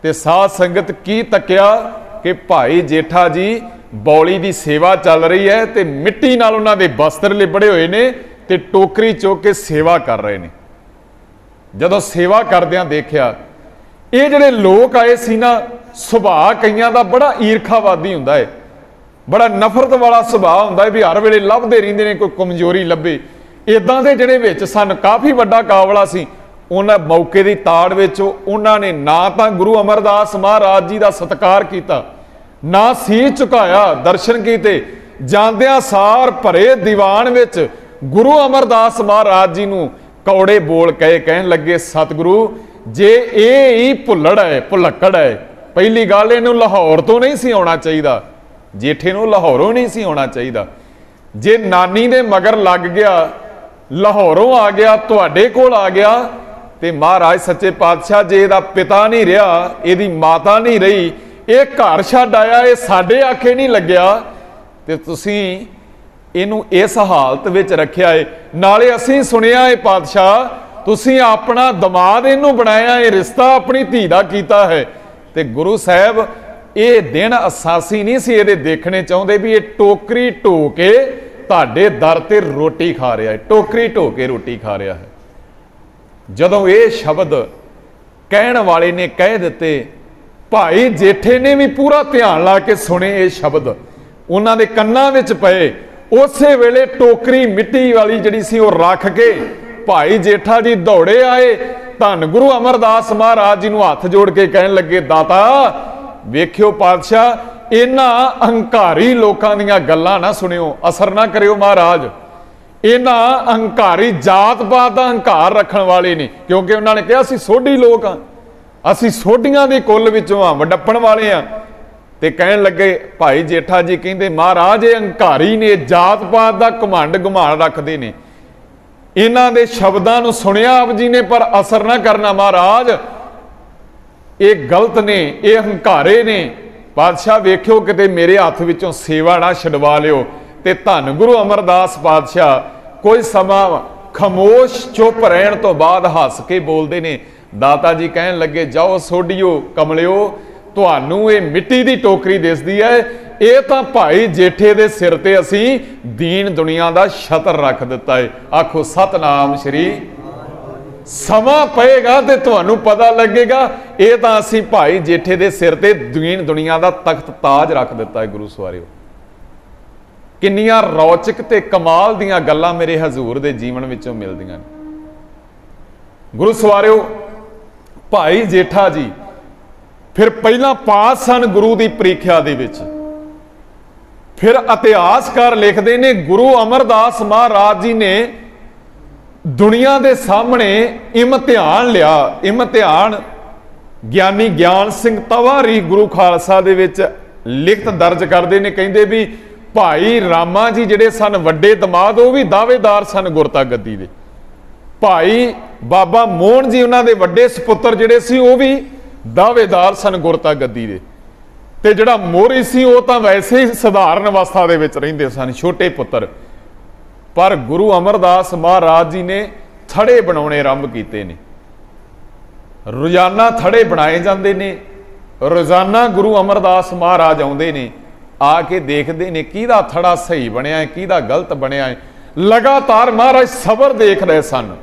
ਤੇ ਸਾਧ ਸੰਗਤ ਕੀ ਤੱਕਿਆ ਕਿ ਭਾਈ ਜੇਠਾ ਜੀ ਬੌਲੀ ਦੀ ਸੇਵਾ ਚੱਲ ਰਹੀ ਹੈ ਤੇ ਮਿੱਟੀ ਨਾਲ ਉਹਨਾਂ ਦੇ ਬਸਤਰ ਲਿਬੜੇ ਹੋਏ ਨੇ ਤੇ ਟੋਕਰੀ ਚੁੱਕ ਕੇ ਸੇਵਾ ਕਰ ਰਹੇ ਨੇ। ਜਦੋਂ ਸੇਵਾ ਕਰਦਿਆਂ ਦੇਖਿਆ, ਇਹ ਜਿਹੜੇ ਲੋਕ ਆਏ ਸੀ ਨਾ, ਸੁਭਾਅ ਕਈਆਂ ਦਾ ਬੜਾ ਈਰਖਾਵਾਦੀ ਹੁੰਦਾ ਹੈ, ਬੜਾ ਨਫ਼ਰਤ ਵਾਲਾ ਸੁਭਾਅ ਹੁੰਦਾ ਹੈ ਵੀ ਹਰ ਵੇਲੇ ਲੱਭਦੇ ਰਹਿੰਦੇ ਨੇ ਕੋਈ ਕਮਜ਼ੋਰੀ ਲੱਭੇ। ਇਦਾਂ ਦੇ ਜਿਹੜੇ ਵਿੱਚ ਸਨ, ਕਾਫੀ ਵੱਡਾ ਕਾਫਲਾ ਸੀ। ਉਹਨਾਂ ਮੌਕੇ ਦੀ ਤਾੜ ਵਿੱਚ ਉਹਨਾਂ ਨੇ ਨਾ ਤਾਂ ਗੁਰੂ ਅਮਰਦਾਸ ਮਹਾਰਾਜ ਜੀ ਦਾ ਸਤਿਕਾਰ ਕੀਤਾ, ਨਾ ਸੀਸ ਝੁਕਾਇਆ, ਦਰਸ਼ਨ ਕੀਤੇ। ਜਾਂਦਿਆਂ ਸਾਰ ਭਰੇ ਦੀਵਾਨ ਵਿੱਚ ਗੁਰੂ ਅਮਰਦਾਸ ਮਹਾਰਾਜ ਜੀ ਨੂੰ ਕੌੜੇ ਬੋਲ ਕਹੇ, ਕਹਿਣ ਲੱਗੇ ਸਤਿਗੁਰੂ ਜੇ ਇਹ ਹੀ ਭੁੱਲੜ ਹੈ, ਭੁਲੱਕੜ ਹੈ, ਪਹਿਲੀ ਗੱਲ ਇਹਨੂੰ ਲਾਹੌਰ ਤੋਂ ਨਹੀਂ ਸੀ ਆਉਣਾ ਚਾਹੀਦਾ, ਜੇਠੇ ਨੂੰ ਲਾਹੌਰੋਂ ਨਹੀਂ ਸੀ ਆਉਣਾ ਚਾਹੀਦਾ। ਜੇ ਨਾਨੀ ਦੇ ਮਗਰ ਲੱਗ ਗਿਆ, ਲਾਹੌਰੋਂ ਆ ਗਿਆ, ਤੁਹਾਡੇ ਕੋਲ ਆ ਗਿਆ, ਤੇ ਮਹਾਰਾਜ ਸੱਚੇ ਪਾਤਸ਼ਾਹ ਜੇ ਇਹਦਾ ਪਿਤਾ ਨਹੀਂ ਰਿਹਾ, ਇਹਦੀ ਮਾਤਾ ਨਹੀਂ ਰਹੀ, ਇਹ ਘਰ ਛੱਡ ਆਇਆ, ਇਹ ਸਾਡੇ ਆਖੇ ਨਹੀਂ ਲੱਗਿਆ, ਤੇ ਤੁਸੀਂ ਇਹਨੂੰ ਇਸ ਹਾਲਤ ਵਿੱਚ ਰੱਖਿਆ ਏ। ਨਾਲੇ ਅਸੀਂ ਸੁਣਿਆ ਏ ਪਾਤਸ਼ਾਹ ਤੁਸੀਂ ਆਪਣਾ ਦਮਾਦ ਇਹਨੂੰ ਬਣਾਇਆ, ਇਹ ਰਿਸ਼ਤਾ ਆਪਣੀ ਧੀ ਦਾ ਕੀਤਾ ਹੈ। ਤੇ ਗੁਰੂ ਸਾਹਿਬ ਇਹ ਦਿਨ ਅਸਾਸੀ ਨਹੀਂ ਸੀ ਇਹਦੇ ਦੇਖਣੇ ਚਾਹੁੰਦੇ ਵੀ ਇਹ ਟੋਕਰੀ ਢੋ ਕੇ ਤੁਹਾਡੇ ਦਰ ਤੇ ਰੋਟੀ ਖਾ ਰਿਹਾ ਹੈ, ਟੋਕਰੀ ਢੋ ਕੇ ਰੋਟੀ ਖਾ ਰਿਹਾ ਹੈ। ਜਦੋਂ ਇਹ ਸ਼ਬਦ ਕਹਿਣ ਵਾਲੇ ਨੇ ਕਹਿ ਦਿੱਤੇ, ਭਾਈ ਜੇਠੇ ਨੇ ਵੀ ਪੂਰਾ ਧਿਆਨ ਲਾ ਕੇ ਸੁਣੇ ਇਹ ਸ਼ਬਦ, ਉਹਨਾਂ ਦੇ ਕੰਨਾਂ ਵਿੱਚ ਪਏ। ਉਸੇ ਵੇਲੇ ਟੋਕਰੀ ਮਿੱਟੀ ਵਾਲੀ ਜਿਹੜੀ ਸੀ ਉਹ ਰੱਖ ਕੇ ਭਾਈ ਜੇਠਾ ਜੀ ਦੌੜੇ ਆਏ, ਧੰਨ ਗੁਰੂ ਅਮਰਦਾਸ ਮਹਾਰਾਜ ਜੀ ਨੂੰ ਹੱਥ ਜੋੜ ਕੇ ਕਹਿਣ ਲੱਗੇ ਦਾਤਾ ਵੇਖਿਓ ਪਾਤਸ਼ਾਹ, ਇਹਨਾਂ ਅਹੰਕਾਰੀ ਲੋਕਾਂ ਦੀਆਂ ਗੱਲਾਂ ਨਾ ਸੁਣਿਓ, ਅਸਰ ਨਾ ਕਰਿਓ ਮਹਾਰਾਜ। ਇਹਨਾਂ ਅਹੰਕਾਰੀ ਜਾਤ ਪਾਤ ਦਾ ਅਹੰਕਾਰ ਰੱਖਣ ਵਾਲੇ ਨੇ, ਕਿਉਂਕਿ ਉਹਨਾਂ ਨੇ ਕਿਹਾ ਅਸੀਂ ਸੋਢੀ ਲੋਕ ਹਾਂ, ਅਸੀਂ ਸੋਢੀਆਂ ਦੇ ਕੁੱਲ ਵਿੱਚੋਂ ਆ, ਵਡੱਪਣ ਵਾਲੇ ਆ। ਤੇ ਕਹਿਣ ਲੱਗੇ ਭਾਈ ਜੇਠਾ ਜੀ ਕਹਿੰਦੇ ਮਹਾਰਾਜ ਇਹ ਅਹੰਕਾਰੀ ਨੇ, ਜਾਤ ਪਾਤ ਦਾ ਘਮੰਡ ਘਮਾਣ ਰੱਖਦੇ ਨੇ। ਇਹਨਾਂ ਦੇ ਸ਼ਬਦਾਂ ਨੂੰ ਸੁਣਿਆ ਆਪ ਜੀ ਨੇ, ਪਰ ਅਸਰ ਨਾ ਕਰਨਾ ਮਹਾਰਾਜ, ਇਹ ਗਲਤ ਨੇ, ਇਹ ਹੰਕਾਰੇ ਨੇ। ਪਾਤਸ਼ਾਹ ਵੇਖਿਓ ਕਿਤੇ ਮੇਰੇ ਹੱਥ ਵਿੱਚੋਂ ਸੇਵਾ ਨਾ ਛਡਵਾ ਲਿਓ। ਤੇ ਧੰਨ ਗੁਰੂ ਅਮਰਦਾਸ ਪਾਤਸ਼ਾਹ ਕੋਈ ਸਮਾਂ ਖਾਮੋਸ਼ ਚੁੱਪ ਰਹਿਣ ਤੋਂ ਬਾਅਦ ਹੱਸ ਕੇ ਬੋਲਦੇ ਨੇ। ਦਾਤਾ ਜੀ ਕਹਿਣ ਲੱਗੇ ਜਾਓ ਸੋਢੀਓ ਕਮਲਿਓ, ਤੁਹਾਨੂੰ ਇਹ ਮਿੱਟੀ ਦੀ ਟੋਕਰੀ ਦਿਸਦੀ ਹੈ, ਇਹ ਤਾਂ ਭਾਈ ਜੇਠੇ ਦੇ ਸਿਰ ਤੇ ਅਸੀਂ ਦੀਨ ਦੁਨੀਆ ਦਾ ਛਤਰ ਰੱਖ ਦਿੱਤਾ ਹੈ। ਆਖੋ ਸਤਨਾਮ ਸ਼੍ਰੀ। ਸਮਾਂ ਪਏਗਾ ਤੇ ਤੁਹਾਨੂੰ ਪਤਾ ਲੱਗੇਗਾ, ਇਹ ਤਾਂ ਅਸੀਂ ਭਾਈ ਜੇਠੇ ਦੇ ਸਿਰ ਤੇ ਦੀਨ ਦੁਨੀਆ ਦਾ ਤਖਤ ਤਾਜ ਰੱਖ ਦਿੱਤਾ ਹੈ। ਗੁਰੂ ਸਵਾਰਿਓ ਕਿੰਨੀਆਂ ਰੌਚਕ ਤੇ ਕਮਾਲ ਦੀਆਂ ਗੱਲਾਂ ਮੇਰੇ ਹਜ਼ੂਰ ਦੇ ਜੀਵਨ ਵਿੱਚੋਂ ਮਿਲਦੀਆਂ ਨੇ। ਗੁਰੂ ਸਵਾਰਿਓ ਭਾਈ ਜੇਠਾ ਜੀ ਫਿਰ ਪਹਿਲਾਂ ਪਾਸ ਸਨ ਗੁਰੂ ਦੀ ਪ੍ਰੀਖਿਆ ਦੇ ਵਿੱਚ। ਫਿਰ ਇਤਿਹਾਸਕਾਰ ਲਿਖਦੇ ਨੇ ਗੁਰੂ ਅਮਰਦਾਸ ਮਹਾਰਾਜ ਜੀ ਨੇ ਦੁਨੀਆ ਦੇ ਸਾਹਮਣੇ ਇਮਤਿਹਾਨ ਲਿਆ। ਇਮਤਿਹਾਨ ਗਿਆਨੀ ਗਿਆਨ ਸਿੰਘ ਤਵਾਰੀ ਗੁਰੂ ਖਾਲਸਾ ਦੇ ਵਿੱਚ लिखत दर्ज करते ने, कहते भी भाई रामा जी जिहड़े सन वड्डे दमाद वो भी दावेदार सन गुरता गद्दी दे। भाई बाबा मोहन जी उन्हां दे वड्डे सपुत्र जिहड़े सी वो भी दावेदार सन गुरता गद्दी दे। ते जिहड़ा मोहरी सी वो तां वैसे ही सधारण अवस्था दे विच रहिंदे सन, छोटे पुत्र। पर गुरु अमरदास महाराज जी ने थड़े बनाने आरंभ किए ने। रोजाना थड़े बनाए जाते ने। रोजाना गुरु अमरदास महाराज आउंदे ने, आके देखते ने किहदा थड़ा सही बनया है, किहदा गलत बनया है। लगातार महाराज सबर देख रहे सन।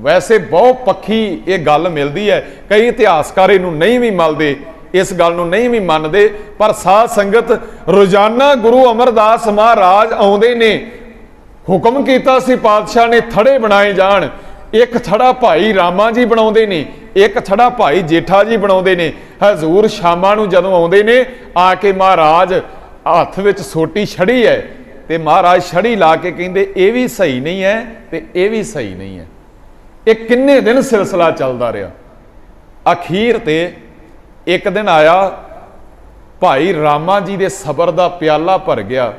वैसे बहुत पक्की ये गल मिलती है, कई इतिहासकार इनू नहीं भी मलते, इस गल नू नहीं भी मानते, पर साध संगत रोजाना गुरु अमरदास महाराज आउंदे ने। हुक्म कीता सी पातशाह ने थड़े बनाए जाण। एक थड़ा भाई रामा जी बनाउंदे ने, एक थड़ा भाई जेठा जी बनाउंदे ने। हजूर शामां नूं जदों आउंदे ने, आके महाराज हत्थ विच सोटी छड़ी है ते महाराज छड़ी ला के कहंदे ये भी सही नहीं है ते ये भी सही नहीं है। ये किन्ने दिन सिलसिला चलदा रहा। अखीर ते एक दिन आया, भाई रामा जी दे सबर दा प्याला भर गया।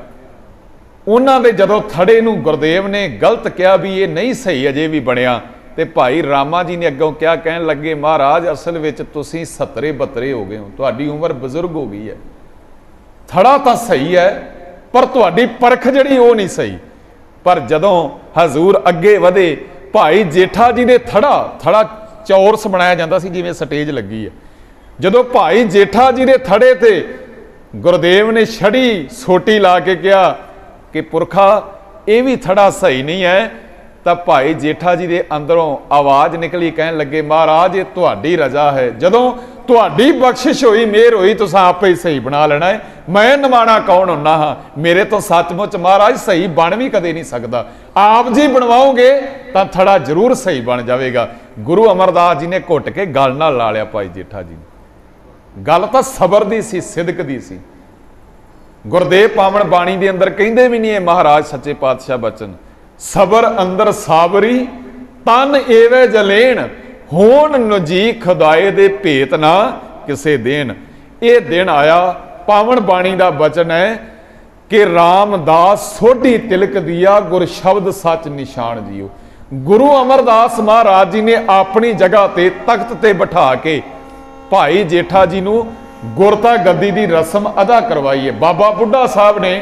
उन्हां दे जदों थड़े नूं गुरदेव ने गलत कहा भी ये नहीं सही अजे भी बनया, ते भाई रामा जी ने अगों क्या कहन लगे, महाराज असल विच तुसीं 70-72 हो गए हो, तुहाडी उम्र बजुर्ग हो गई है। थड़ा तो सही है पर तुहाडी परख जिहड़ी वो नहीं सही। पर जदों हजूर अगे वधे, भाई जेठा जी ने थड़ा चौरस बनाया जाता सी जिवें स्टेज लगी है। जदों भाई जेठा जी ने थड़े ते गुरदेव ने छड़ी सोटी ला के कहा कि पुरखा ये भी थड़ा सही नहीं है, तब भाई जेठा जी के अंदरों आवाज़ निकली, कहन लगे महाराज ये तुहाडी रजा है, जदों तुहाडी बख्शिश हुई मेहर हुई तुसां आपे ही सही बना लेना है। मैं नमाणा कौन हुन्ना हाँ, मेरे तो सचमुच महाराज सही बन भी कदे नहीं सकता, आप जी बनवाओगे तो थड़ा जरूर सही बन जाएगा। गुरु अमरदास जी ने घुट के गल नाल ला लिया भाई जेठा जी। गल तो सबर दी सी, सिदक दी सी। गुरदेव पावन बाणी दे अंदर कहंदे भी नहीं है महाराज सच्चे पातशाह बचन, सबर अंदर साबरी तन एवे जलेन, होन नजी खुदाए दे भेत ना किसे देन। ये दिन आया, पावन बाणी दा वचन है कि रामदास सोढ़ी तिलक दिया गुर शब्द सच निशान जियो। गुरु अमरदास महाराज जी ने अपनी जगह ते तख्त ते बिठा के भाई जेठा जी नू गुरता गद्दी की रस्म अदा करवाई है। बाबा बुढ़ा साहब ने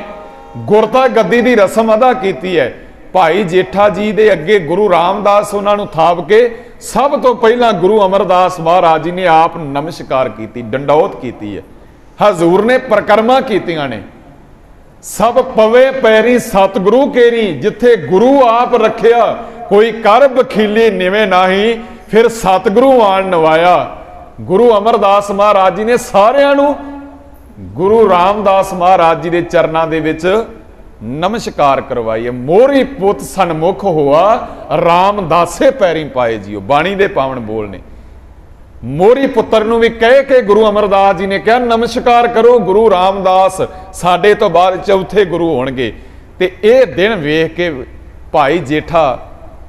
गुरता गद्दी की रस्म अदा की है। भाई जेठा जी दे अगे गुरु रामदास उन्होंने थाप के सब तो पहला गुरु अमरदास महाराज जी ने आप नमस्कार की, डंडौत की है। हजूर ने परिक्रमा कीतियां ने, सब पवे पैरी सतगुरु केरी, जिथे गुरु आप रखिया कोई कर बखीली निवे नाही, फिर सतगुरु आन नवाया। गुरु अमरदास महाराज जी ने सारियां नू गुरु रामदास महाराज जी के चरणों के विच नमस्कार करवाई है। मोरी पुत सन्मुख हुआ रामदासे पैरी पाए जियो, बाणी दे पावन बोल ने। मोरी पुत्र नू भी कह के गुरु अमरदास जी ने कहा नमस्कार करो गुरु रामदास, साडे तो बाद चौथे गुरु होणगे। ते ये दिन वेख के भाई जेठा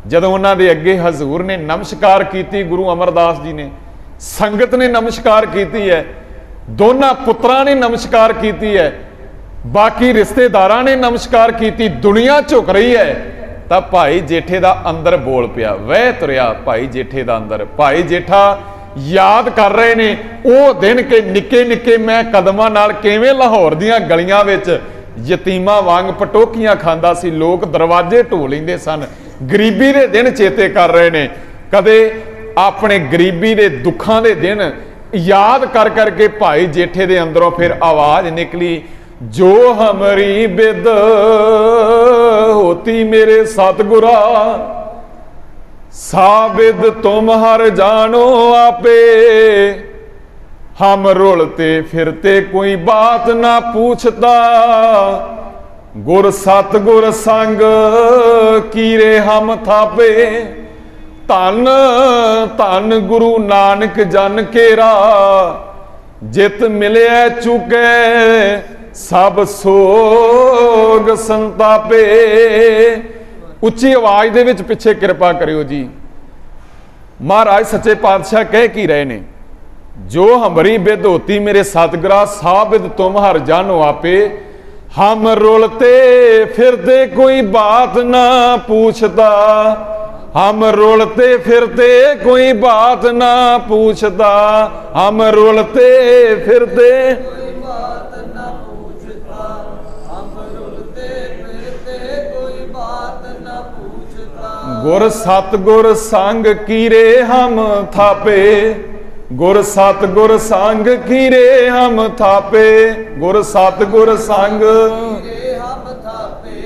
जदों उन्हां दे अगे हजूर ने नमस्कार की, गुरु अमरदास जी ने, संगत ने नमस्कार की है, दोनों पुत्रां ने नमस्कार की है, बाकी रिश्तेदारां ने नमस्कार की, दुनिया झुक रही है। तब भाई जेठे दा अंदर बोल पिया, वह तुरया भाई जेठे दा अंदर। भाई जेठा याद कर रहे ने वो दिन के निके निके मैं कदमां नाल किवें लाहौर दियां गलियां विच यतीमां वांग पटोकियां खांदा सी, लोग दरवाजे ढो लैंदे सन। गरीबी दे दिन चेते कर रहे ने, कदे अपने गरीबी दे दुखां दे दिन याद कर करके भाई जेठे दे अंदरों फिर आवाज निकली, जो हमारी बिद होती मेरे सतगुरा, साबिद तुम हर जानो आपे, हम रुलते फिरते कोई बात ना पूछता, गुर सतगुर संग कीरे हम थापे, धन धन गुरु नानक जन केरा, जित मिले चुके सब सोग संतापे। उच्ची आवाज दे विच पिछे कृपा करियो जी। महाराज सच्चे पातशाह कह की रहे ने, जो हमरी बिद होती मेरे सतगुरा साबिद तुम हर जानो आपे। हम रुलते फिरते कोई बात ना पूछता, हम रुलते फिरते कोई बात ना पूछता, हम रुलते फिरते कोई बात ना पूछता, हम रुलते फिरते कोई बात ना पूछता। गुर सतगुर संग कीरे हम थापे, गुर सतगुर संग कीरे हम थापे, गुर सतगुर संग कीरे हम थापे,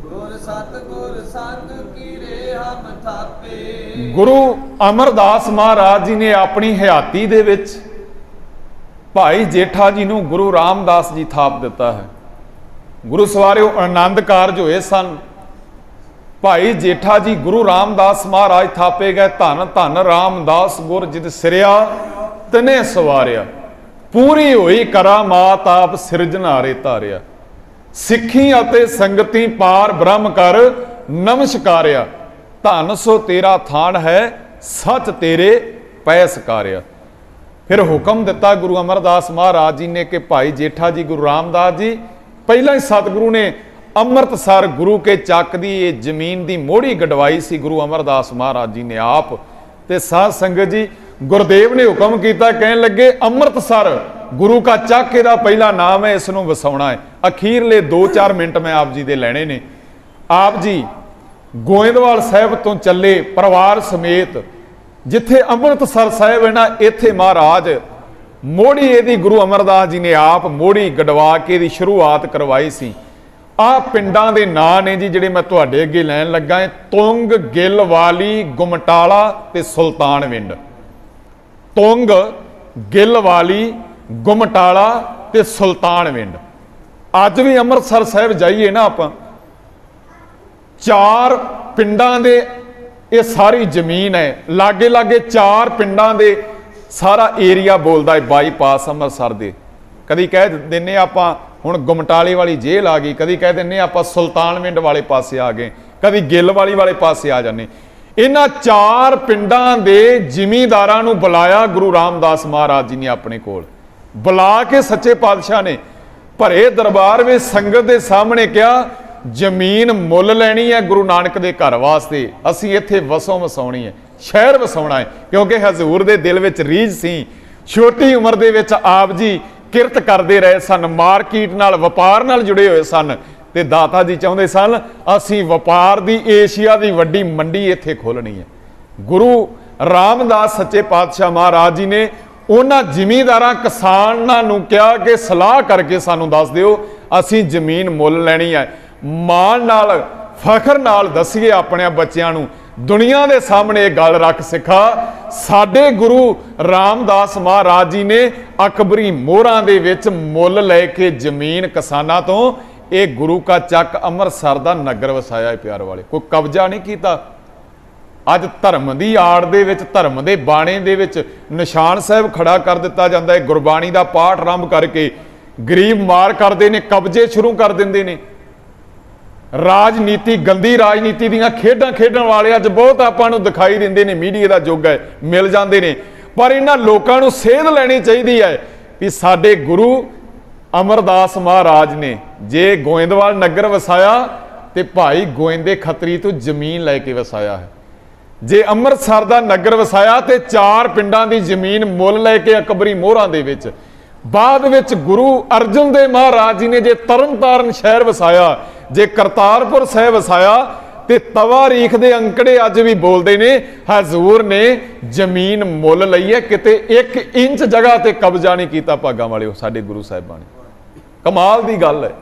गुर सतगुर संग कीरे हम थापे। गुरु अमरदास महाराज जी ने अपनी हयाती दे विच भाई जेठा जी नूं गुरु रामदास जी थाप दिता है। गुरु सवारे आनंद कारज होए सन। भाई जेठा जी गुरु रामदास महाराज थापे गए। धन धन रामदास गुर जित सिरिया तने सवारिया, पूरी हुई करामात आप सिरजनारे तारिया। सिखी अते संगति पार ब्रह्म कर नमस्कारिया, धन सो तेरा थान है सच तेरे पै सकारिया। फिर हुक्म दिता गुरु अमरदास महाराज जी ने कि भाई जेठा जी गुरु रामदास जी पहला ही सतगुरु ने अमृतसर गुरु के चक की ये जमीन की मोड़ी गडवाई सी गुरु अमरदास महाराज जी ने आप। ते साध संगत जी गुरुदेव ने हुक्म किया, कहने लगे अमृतसर गुरु का चक इहदा पहला नाम है, इसनूं वसाउणा है। अखीरले 2-4 मिनट मैं आप जी दे लैणे ने। आप जी गोइंदवाल साहब तो चले परिवार समेत, जिथे अमृतसर साहब है ना, इत्थे महाराज मोड़ी इहदी गुरु अमरदास जी ने आप मोड़ी गडवा के इहदी शुरुआत करवाई सी। आ पिंडां दे नां ने जी जिहड़े मैं तुहाडे अगे लैण लगा है, तुंग गिलवाली गुमटाला ते सुल्तानविंड। तुंग गिलवाली गुमटाला ते सुल्तानविंड। अज भी अमृतसर साहब जाइए ना आपां, 4 पिंडां दे ये सारी जमीन है, लागे लागे 4 पिंडां दे सारा एरिया बोलता है बाईपास अमृतसर दे। कदी कह दिने आपां हुण गुमटाले वाली जेल आ गई, कदी कह दिने आपां सुल्तानविंड वाले पासे आ गए, कदी गिलवाली वाले पासे आ जाने। इन्हां 4 पिंडां दे जिमींदारां नूं बुलाया गुरु रामदास महाराज जी ने अपने कोल। बुला के सच्चे पातशाह ने भरे दरबार में संगत के सामने कहा, जमीन मुल लैनी है गुरु नानक दे घर वास्ते, असीं इत्थे वसों वसाउणी है, शहर वसाउणा है। क्योंकि हजूर दे दिल विच रीझ सी, छोटी उम्र दे विच आप जी किरत करते रहे सन, मार्केट नाल वपार नाल जुड़े हुए सन। ते दाता जी चाहुंदे सन असीं वपार दी एशिया दी वड्डी मंडी इत्थे खोलनी है। गुरु रामदास सच्चे पातशाह महाराज जी ने उन्हां जिमींदारां किसानां नूं कहा कि सलाह करके सानूं दस दिओ, असीं जमीन मुल लैणी है। माण नाल फखर नाल दसीए अपने बच्चों नूं, दुनिया के सामने गल रख सिखा, साडे गुरु रामदास महाराज जी ने अकबरी मोहरां दे विच मुल लैके जमीन किसानां तो ये गुरु का चक अमृतसर दा नगर वसाया है। प्यार वाले कोई कब्जा नहीं कीता। अज धर्म की आड़ दे विच, धर्म के बाणे दे विच निशान साहब खड़ा कर दिता जाता है। गुरबाणी का पाठ आरंभ करके गरीब मार करते हैं, कब्जे शुरू कर देंगे ने। राजनीति गंदी राजनीति दीयां खेडां खेडण वाले अज बहुत आपां नूं दिखाई दिंदे ने, मीडिया का युग है, मिल जाते हैं। पर इन्हां लोकां नूं सेध लैणी चाहिदी है कि साडे गुरु अमरदास महाराज ने जे गोइंदवाल नगर वसाया तो भाई गोइंदे खतरी तो जमीन लैके वसाया है। जे अमृतसर का नगर वसाया तो 4 पिंडां की जमीन मुल लैके अकबरी मोहरां दे विच। बाद विच गुरु अर्जन देव महाराज जी ने जे तरन तारण शहर वसाया, जे करतारपुर साहिब वसाया, ते तवारीख दे अंकड़े अज भी बोलते ने हजूर ने जमीन मुल लई है, किते 1 इंच जगह ते कब्जा नहीं किया। भागां वाले साडे गुरु साहिबां ने, कमाल दी गल है।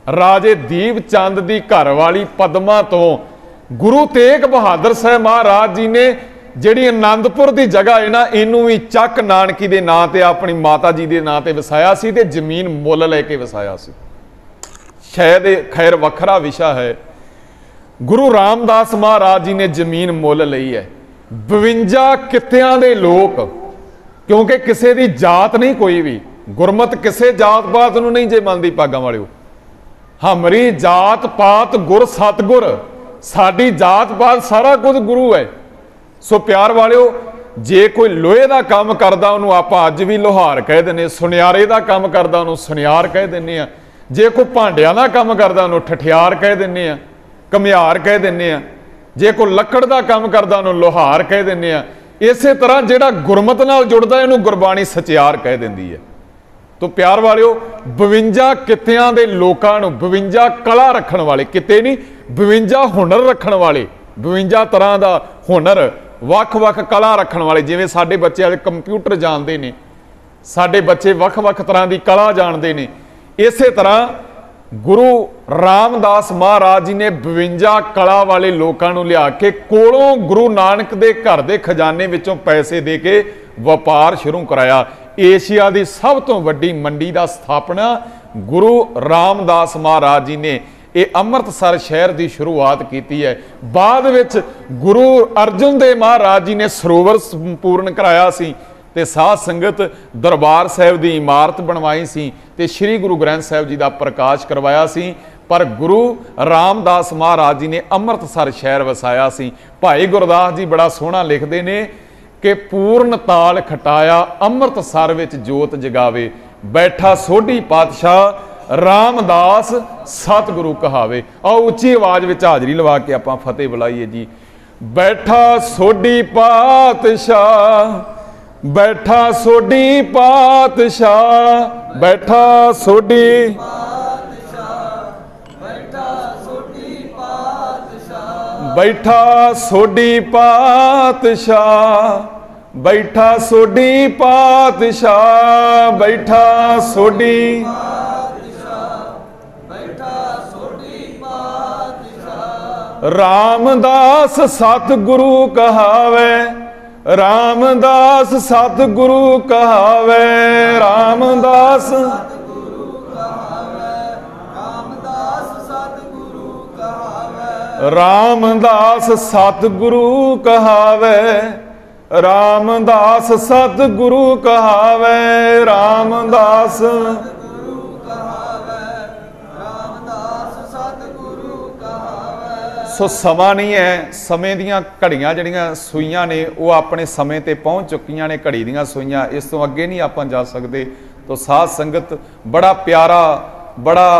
राजे दीप चंद दी घरवाली पदमा तो गुरु तेग बहादुर साहब महाराज जी ने जिहड़ी आनंदपुर की जगह है ना, इनू भी चक नानकी के नां ते अपनी माता जी के नां ते वसाया सी ते जमीन मुल लैके वसाया सी। शायद खैर वखरा विशा है। गुरु रामदास महाराज जी ने जमीन मुल लई है। 52 कित्तियां दे लोग, क्योंकि किसी की जात नहीं, कोई भी गुरमत किसी जात पात नूं नहीं जे मनदी। भागां वालिओ हमरी जात पात गुर सतगुर, साडी जात पात सारा कुछ गुरु है। सो प्यार वालिओ जे कोई लोहे का काम करता उन्होंने आप अज भी लोहार कह दें, सुनियारे का काम करता उन्होंने सुनियार कह दें, जे कोई भांडियां का काम करता उन्होंने ठठियार कह दें, घमियार कह दें, जे कोई लकड़ का काम करता उन्होंने लोहार कह दें। इस तरह जिहड़ा गुरमत नाल जुड़दा इहनूं गुरबाणी सचियार कह देंदी है। तो प्यार वालिओ 52 कित्तियां दे लोकां नूं 52 कला रखण वाले, किते नहीं 52 हुनर रखण वाले, 52 तरह का हुनर वख-वख कला रखण वाले। जिवें साडे बच्चे वाले कंप्यूटर जानते हैं, साडे बच्चे वख-वख तरह की कला जानते हैं, इस तरह गुरु रामदास महाराज जी ने 52 कला वाले लोगों को लिया के कोलों गुरु नानक दे घर दे खजाने विचों पैसे दे के व्यापार शुरू कराया। एशिया की सब तो वड्डी मंडी का स्थापना गुरु रामदास महाराज जी ने ये अमृतसर शहर की शुरुआत की है। बाद विच गुरु अर्जन देव महाराज जी ने सरोवर पूर्ण कराया सी ते साध संगत दरबार साहब की इमारत बनवाई सी ते श्री गुरु ग्रंथ साहब जी का प्रकाश करवाया सी। पर गुरु रामदास महाराज जी ने अमृतसर शहर वसाया सी। भाई गुरदास जी बड़ा सोहना लिखते ने कि पूर्ण ताल खटाया अमृतसर विच जोत जगावे, बैठा सोढ़ी पातशाह रामदास सतगुरु कहावे। आओ उच्ची आवाज में हाजरी लवा के आपां फतेह बुलाइए जी। बैठा सोढ़ी पातशाह, बैठा सोढ़ी पातशाह, बैठा सोढ़ी, बैठा सोढ़ी पातशाह, बैठा सोढ़ी पातशाह, बैठा सोढ़ी, रामदास सतगुरु कहावे, रामदास सतगुरु कहावे, रामदास सतगुरु कहावे, रामदास सतगुरु कहावे, रामदास सतगुरु कहावे, रामदास सतगुरु कहावे, रामदास सतगुरु कहावे, रामदास सतगुरु कहावे। सो समा नहीं है, समय दियां घड़ियां जिहड़ियां सूइयां ने वो अपने समय ते पहुंच चुकियां ने। घड़ी दियां सूइयां इस तो अगे नहीं आपां जा सकते। तो साध संगत बड़ा प्यारा, बड़ा